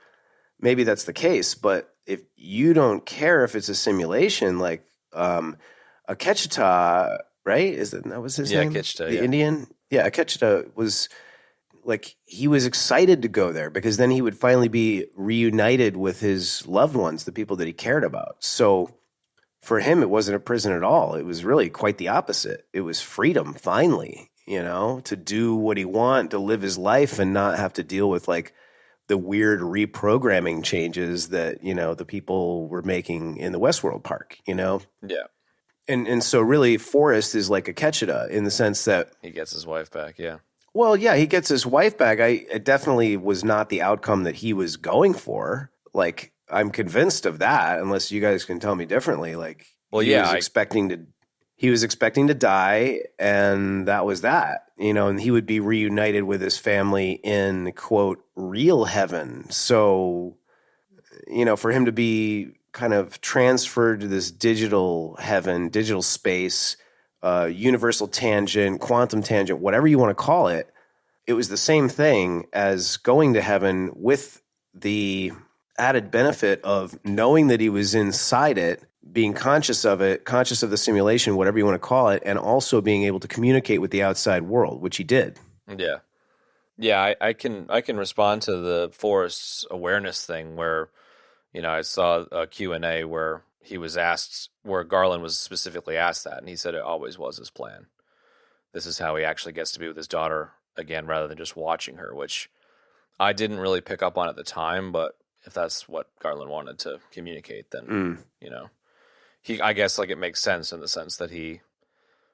maybe that's the case, but if you don't care if it's a simulation, like Akecheta, right? That was his name? Akecheta, the Indian? Yeah, Akecheta was like he was excited to go there because then he would finally be reunited with his loved ones, the people that he cared about. So for him, it wasn't a prison at all. It was really quite the opposite. It was freedom, finally, you know, to do what he wanted, to live his life and not have to deal with like the weird reprogramming changes that, you know, the people were making in the Westworld park, you know? Yeah. And so really Forrest is like Akecheta in the sense that he gets his wife back, yeah. Well, yeah, he gets his wife back. It definitely was not the outcome that he was going for. Like, I'm convinced of that, unless you guys can tell me differently. Like, well, he was expecting to die, and that was that. You know, and he would be reunited with his family in quote real heaven. So, you know, for him to be kind of transferred to this digital heaven, digital space. Universal tangent, quantum tangent, whatever you want to call it, it was the same thing as going to heaven with the added benefit of knowing that he was inside it, being conscious of it, conscious of the simulation, whatever you want to call it, and also being able to communicate with the outside world, which he did. Yeah. Yeah, I can respond to the Forrest's awareness thing where, you know, I saw a Q&A where he was asked, where Garland was specifically asked that, and he said it always was his plan. This is how he actually gets to be with his daughter again, rather than just watching her, which I didn't really pick up on at the time, but if that's what Garland wanted to communicate, then, you know, I guess like it makes sense in the sense that he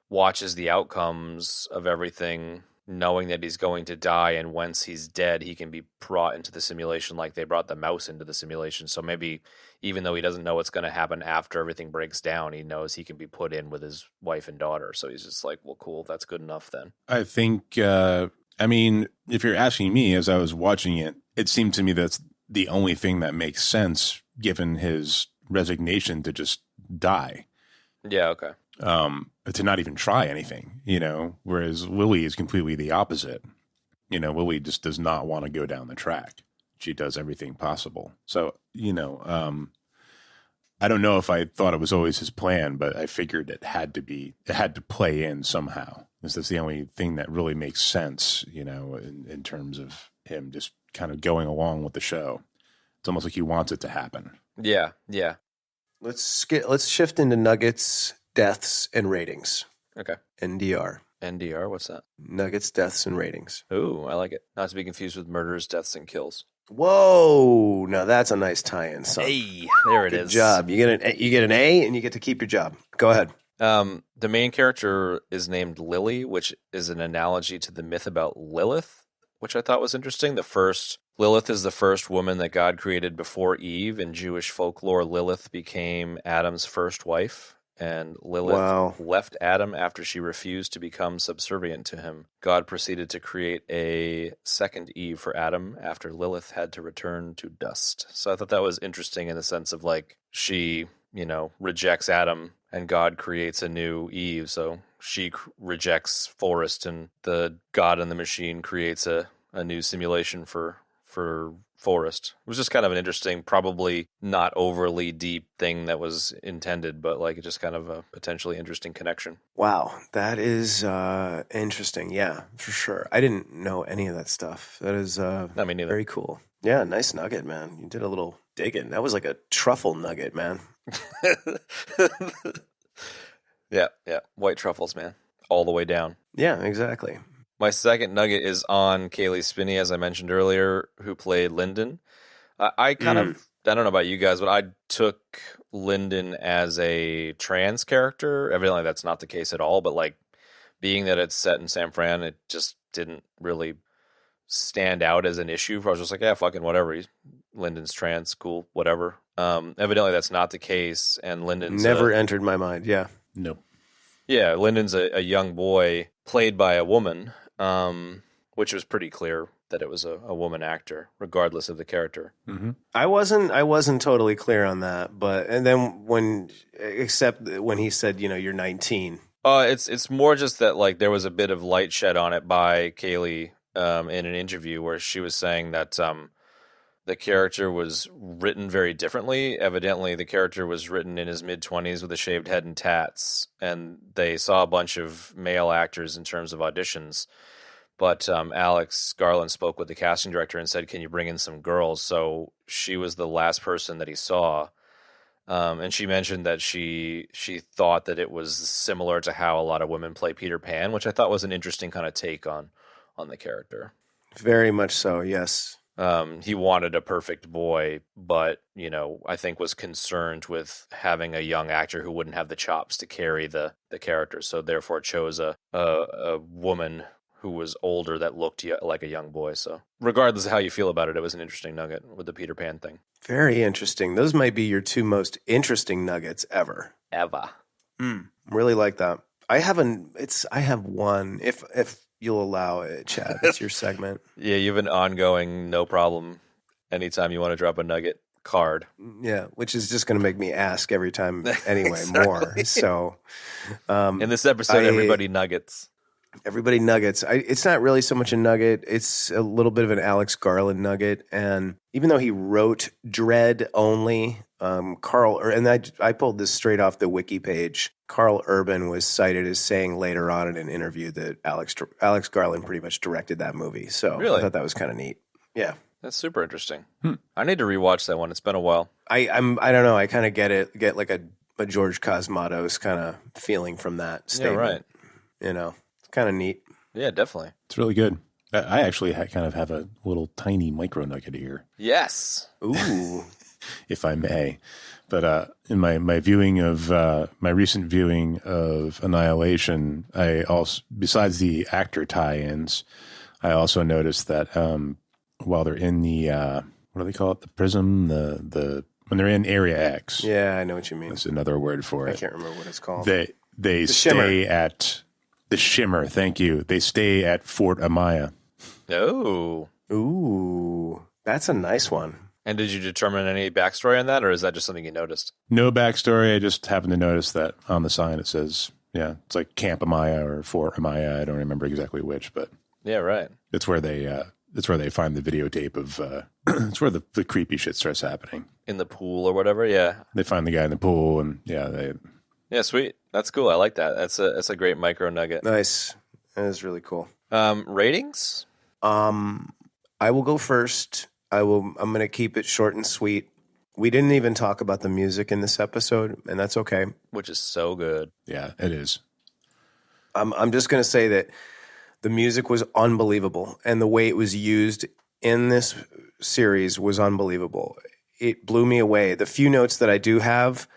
watches the outcomes of everything, knowing that he's going to die, and once he's dead, he can be brought into the simulation like they brought the mouse into the simulation. So maybe even though he doesn't know what's going to happen after everything breaks down, he knows he can be put in with his wife and daughter. So he's just like, well, cool, that's good enough then. I think, I mean, if you're asking me as I was watching it, it seemed to me that's the only thing that makes sense given his resignation to just die. Yeah, okay. To not even try anything, you know, whereas Lily is completely the opposite. You know, Lily just does not want to go down the track. She does everything possible. So, you know, I don't know if I thought it was always his plan, but I figured it had to play in somehow. Because that's the only thing that really makes sense, you know, in terms of him just kind of going along with the show. It's almost like he wants it to happen. Yeah. Let's shift into nuggets, deaths, and ratings. Okay. NDR. NDR, what's that? Nuggets, deaths, and ratings. Ooh, I like it. Not to be confused with murders, deaths, and kills. Whoa! Now that's a nice tie-in, son. Hey, there it is. Good job. You get an A, and you get to keep your job. Go ahead. The main character is named Lily, which is an analogy to the myth about Lilith, which I thought was interesting. Lilith is the first woman that God created before Eve. In Jewish folklore, Lilith became Adam's first wife. And Lilith left Adam after she refused to become subservient to him. God proceeded to create a second Eve for Adam after Lilith had to return to dust. So I thought that was interesting in the sense of like she, rejects Adam and God creates a new Eve. So she rejects Forrest and the God in the machine creates a new simulation for Forrest. It was just kind of an interesting, probably not overly deep thing that was intended, but like just kind of a potentially interesting connection. Wow, that is interesting. Yeah, for sure. I didn't know any of that stuff. That is Not me neither. very cool. Yeah, nice nugget, man. You did a little digging. That was like a truffle nugget, man. Yeah. White truffles, man. All the way down. Yeah, exactly. My second nugget is on Cailee Spaeny, as I mentioned earlier, who played Lyndon. I kind of, I don't know about you guys, but I took Lyndon as a trans character. Evidently, that's not the case at all. But like, being that it's set in San Fran, it just didn't really stand out as an issue. I was just like, yeah, fucking whatever. Lyndon's trans, cool, whatever. Evidently, that's not the case. And Lyndon's never entered my mind. Yeah. Nope. Yeah, Lyndon's a young boy played by a woman. Which was pretty clear that it was a woman actor, regardless of the character. Mm-hmm. I wasn't totally clear on that, and then except when he said, you're 19. It's more just that like there was a bit of light shed on it by Cailee in an interview where she was saying that the character was written very differently. Evidently, the character was written in his mid-20s with a shaved head and tats, and they saw a bunch of male actors in terms of auditions. But Alex Garland spoke with the casting director and said, can you bring in some girls? So she was the last person that he saw. And she mentioned that she thought that it was similar to how a lot of women play Peter Pan, which I thought was an interesting kind of take on the character. Very much so, yes. He wanted a perfect boy, but, I think was concerned with having a young actor who wouldn't have the chops to carry the character. So therefore chose a woman who was older that looked like a young boy. So regardless of how you feel about it, it was an interesting nugget with the Peter Pan thing. Very interesting. Those might be your two most interesting nuggets ever. Really like that. I have one, if you'll allow it, Chad. It's your segment. Yeah, you have an ongoing, no problem, anytime you want to drop a nugget card. Yeah, which is just going to make me ask every time anyway, Exactly. More. So in this episode, everybody nuggets. Everybody nuggets. It's not really so much a nugget. It's a little bit of an Alex Garland nugget. And even though he wrote Dread only, I pulled this straight off the wiki page. Carl Urban was cited as saying later on in an interview that Alex Garland pretty much directed that movie. So Really? I thought that was kind of neat. Yeah. That's super interesting. I need to rewatch that one. It's been a while. I don't know. I kind of get like a George Cosmatos kind of feeling from that statement. Yeah, right. It's kind of neat. Yeah, definitely. It's really good. I actually kind of have a little tiny micro nugget here. Yes. Ooh. If I may. But in my viewing of my recent viewing of Annihilation, I also, besides the actor tie-ins, I also noticed that while they're in the what do they call it? The prism, the when they're in Area X. Yeah, I know what you mean. That's another word for it. I can't remember what it's called. They stay at the Shimmer. Thank you. They stay at Fort Amaya. Oh. Ooh, that's a nice one. And did you determine any backstory on that, or is that just something you noticed? No backstory. I just happened to notice that on the sign it says, it's like Camp Amaya or Fort Amaya. I don't remember exactly which, but Yeah, right. it's where they find the videotape of. It's where the creepy shit starts happening. In the pool or whatever. Yeah. They find the guy in the pool, and they. Yeah, sweet. That's cool. I like that. That's a great micro nugget. Nice. That is really cool. Ratings? I will go first. I'm going to keep it short and sweet. We didn't even talk about the music in this episode, and that's okay. Which is so good. Yeah, it is. I'm just going to say that the music was unbelievable, and the way it was used in this series was unbelievable. It blew me away. The few notes that I do have,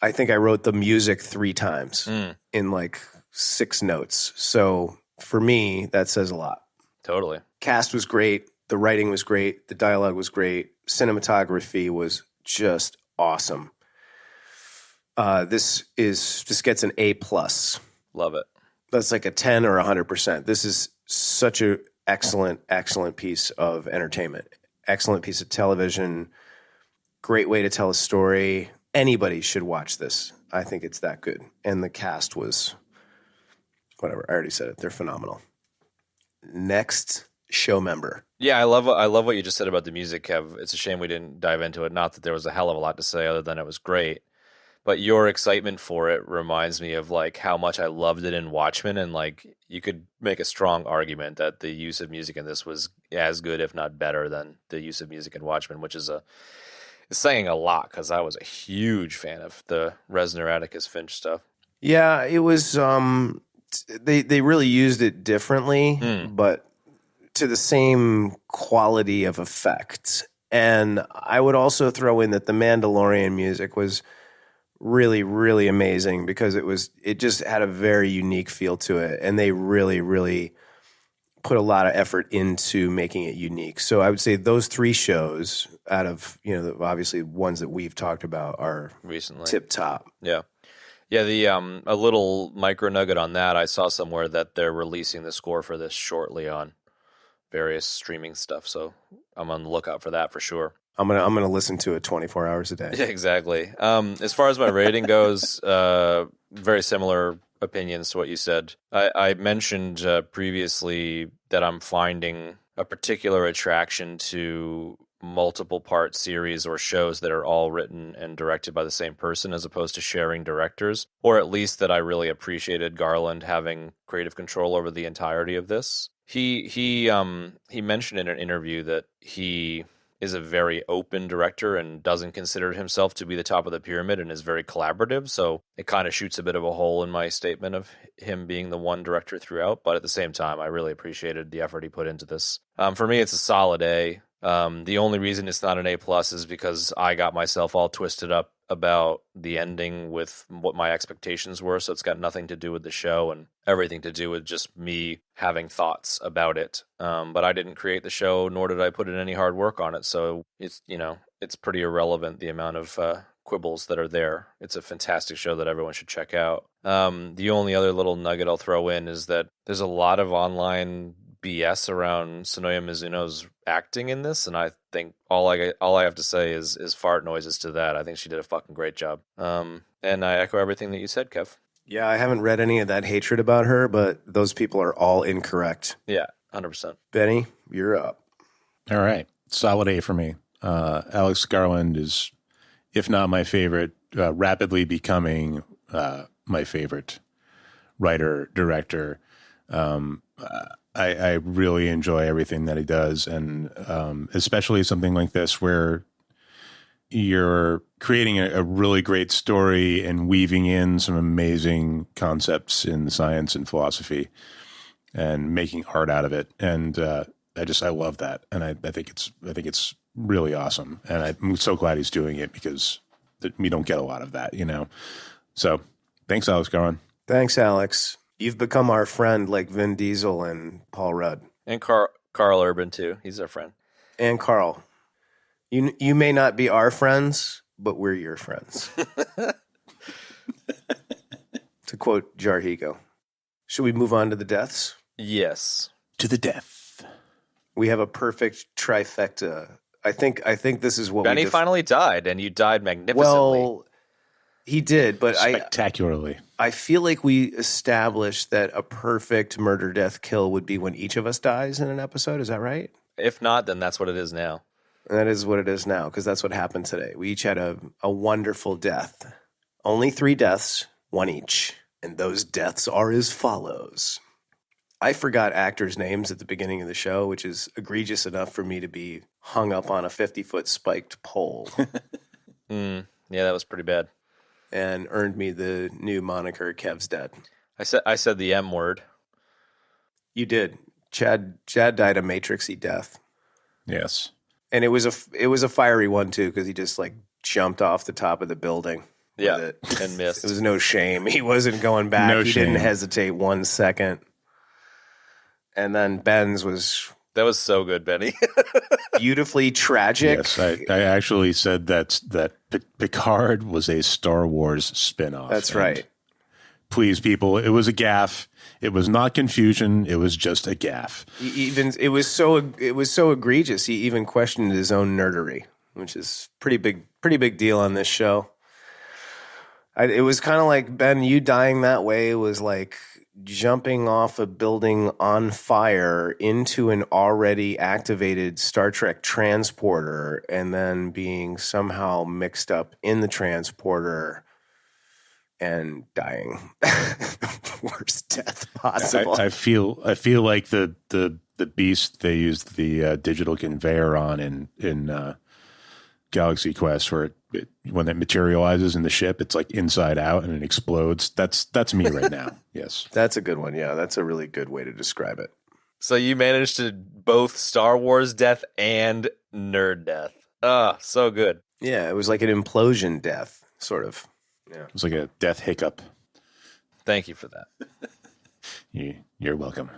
I think I wrote the music 3 times in like 6 notes. So for me, that says a lot. Totally. Cast was great. The writing was great. The dialogue was great. Cinematography was just awesome. This gets an A+. Love it. That's like a 10 or 100%. This is such a excellent piece of entertainment. Excellent piece of television. Great way to tell a story. Anybody should watch this. I think it's that good. And the cast was whatever. I already said it. They're phenomenal. Next show member. Yeah, I love what you just said about the music, Kev. It's a shame we didn't dive into it. Not that there was a hell of a lot to say other than it was great. But your excitement for it reminds me of like how much I loved it in Watchmen, and like you could make a strong argument that the use of music in this was as good, if not better, than the use of music in Watchmen, which is saying a lot because I was a huge fan of the Reznor Atticus Finch stuff. Yeah, it was. They really used it differently, but to the same quality of effect. And I would also throw in that the Mandalorian music was really, really amazing because it just had a very unique feel to it, and they really, really put a lot of effort into making it unique. So I would say those 3 shows out of, obviously ones that we've talked about are recently tip top. Yeah. Yeah, a little micro nugget on that, I saw somewhere that they're releasing the score for this shortly on various streaming stuff, so I'm on the lookout for that for sure. I'm gonna listen to it 24 hours a day. Yeah, exactly. As far as my rating goes, very similar opinions to what you said. I mentioned previously that I'm finding a particular attraction to multiple part series or shows that are all written and directed by the same person as opposed to sharing directors, or at least that I really appreciated Garland having creative control over the entirety of this. He mentioned in an interview that he is a very open director and doesn't consider himself to be the top of the pyramid and is very collaborative. So it kind of shoots a bit of a hole in my statement of him being the one director throughout. But at the same time, I really appreciated the effort he put into this. For me, it's a solid A. The only reason it's not an A+ is because I got myself all twisted up about the ending with what my expectations were. So it's got nothing to do with the show and everything to do with just me having thoughts about it. But I didn't create the show, nor did I put in any hard work on it. So it's pretty irrelevant, the amount of quibbles that are there. It's a fantastic show that everyone should check out. The only other little nugget I'll throw in is that there's a lot of online BS around Sonoya Mizuno's acting in this, and I think all I have to say is fart noises to that. I think she did a fucking great job. And I echo everything that you said, Kev. Yeah, I haven't read any of that hatred about her, but those people are all incorrect. Yeah, 100%. Benny, you're up. All right. Solid A for me. Alex Garland is, if not my favorite, rapidly becoming my favorite writer, director. I really enjoy everything that he does, and especially something like this where you're creating a really great story and weaving in some amazing concepts in science and philosophy and making art out of it. And I love that, and I think it's really awesome, and I'm so glad he's doing it because we don't get a lot of that, So thanks, Alex Garland. Thanks, Alex. You've become our friend like Vin Diesel and Paul Rudd. And Carl Urban, too. He's our friend. And Carl. You may not be our friends, but we're your friends. To quote Jarhigo. Should we move on to the deaths? Yes. To the death. We have a perfect trifecta. I think this is what Benny finally died, and you died magnificently. Well, he did, but spectacularly. I feel like we established that a perfect murder, death, kill would be when each of us dies in an episode. Is that right? If not, then that's what it is now. That is what it is now, because that's what happened today. We each had a wonderful death. Only 3 deaths, 1 each. And those deaths are as follows. I forgot actors' names at the beginning of the show, which is egregious enough for me to be hung up on a 50-foot spiked pole. Yeah, that was pretty bad. And earned me the new moniker, Kev's Dead. I said the M word. You did. Chad died a matrixy death. Yes. And it was a fiery one, too, because he just, like, jumped off the top of the building. Yeah, and missed. It was no shame. He wasn't going back. No he shame. Didn't hesitate 1 second. And then Ben's was... That was so good, Benny. beautifully tragic. Yes, I actually said that Picard was a Star Wars spinoff. That's right. Please, people, it was a gaffe. It was not confusion. It was just a gaffe. It was so egregious. He even questioned his own nerdery, which is pretty big deal on this show. It was kind of like, Ben, you dying that way was like jumping off a building on fire into an already activated Star Trek transporter and then being somehow mixed up in the transporter and dying. Worst death possible. I feel like the beast they used the digital conveyor on in Galaxy Quest, where when it materializes in the ship, it's like inside out and it explodes. That's me right now. Yes, that's a good one. Yeah, that's a really good way to describe it. So you managed to both Star Wars death and nerd death. So good. Yeah, it was like an implosion death, sort of. Yeah, it was like a death hiccup. Thank you for that. You're welcome.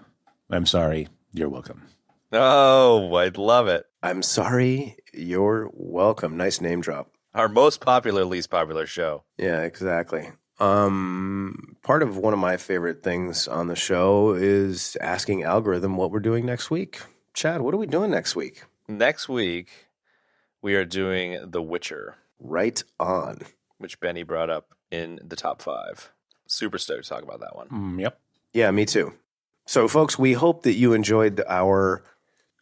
I'm sorry. You're welcome. Oh, I love it. I'm sorry. You're welcome. Nice name drop. Our most popular, least popular show. Yeah, exactly. Part of one of my favorite things on the show is asking algorithm what we're doing next week. Chad, what are we doing next week? Next week, we are doing The Witcher. Right on. Which Benny brought up in the top 5. Super stoked to talk about that one. Yep. Yeah, me too. So, folks, we hope that you enjoyed our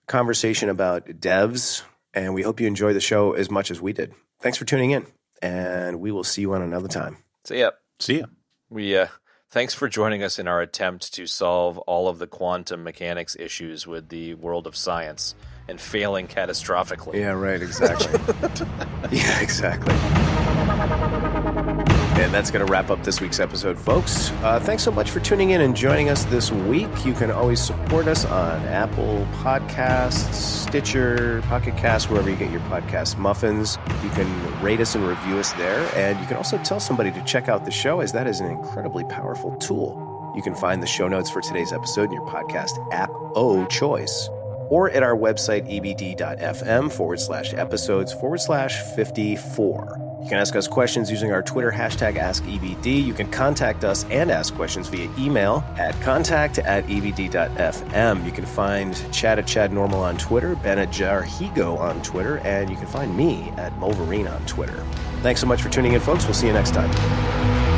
conversation about devs, and we hope you enjoy the show as much as we did. Thanks for tuning in, and we will see you on another time. See ya. See ya. Thanks for joining us in our attempt to solve all of the quantum mechanics issues with the world of science and failing catastrophically. Yeah, right, exactly. Yeah, exactly. And that's going to wrap up this week's episode, folks. Thanks so much for tuning in and joining us this week. You can always support us on Apple Podcasts, Stitcher, Pocket Cast, wherever you get your podcast muffins. You can rate us and review us there. And you can also tell somebody to check out the show, as that is an incredibly powerful tool. You can find the show notes for today's episode in your podcast app of choice, or at our website, ebd.fm/episodes/54. You can ask us questions using our Twitter hashtag AskEBD. You can contact us and ask questions via email at contact@ebd.fm. You can find Chad at Chad Normal on Twitter, Ben at Jarhigo on Twitter, and you can find me at Mulverine on Twitter. Thanks so much for tuning in, folks. We'll see you next time.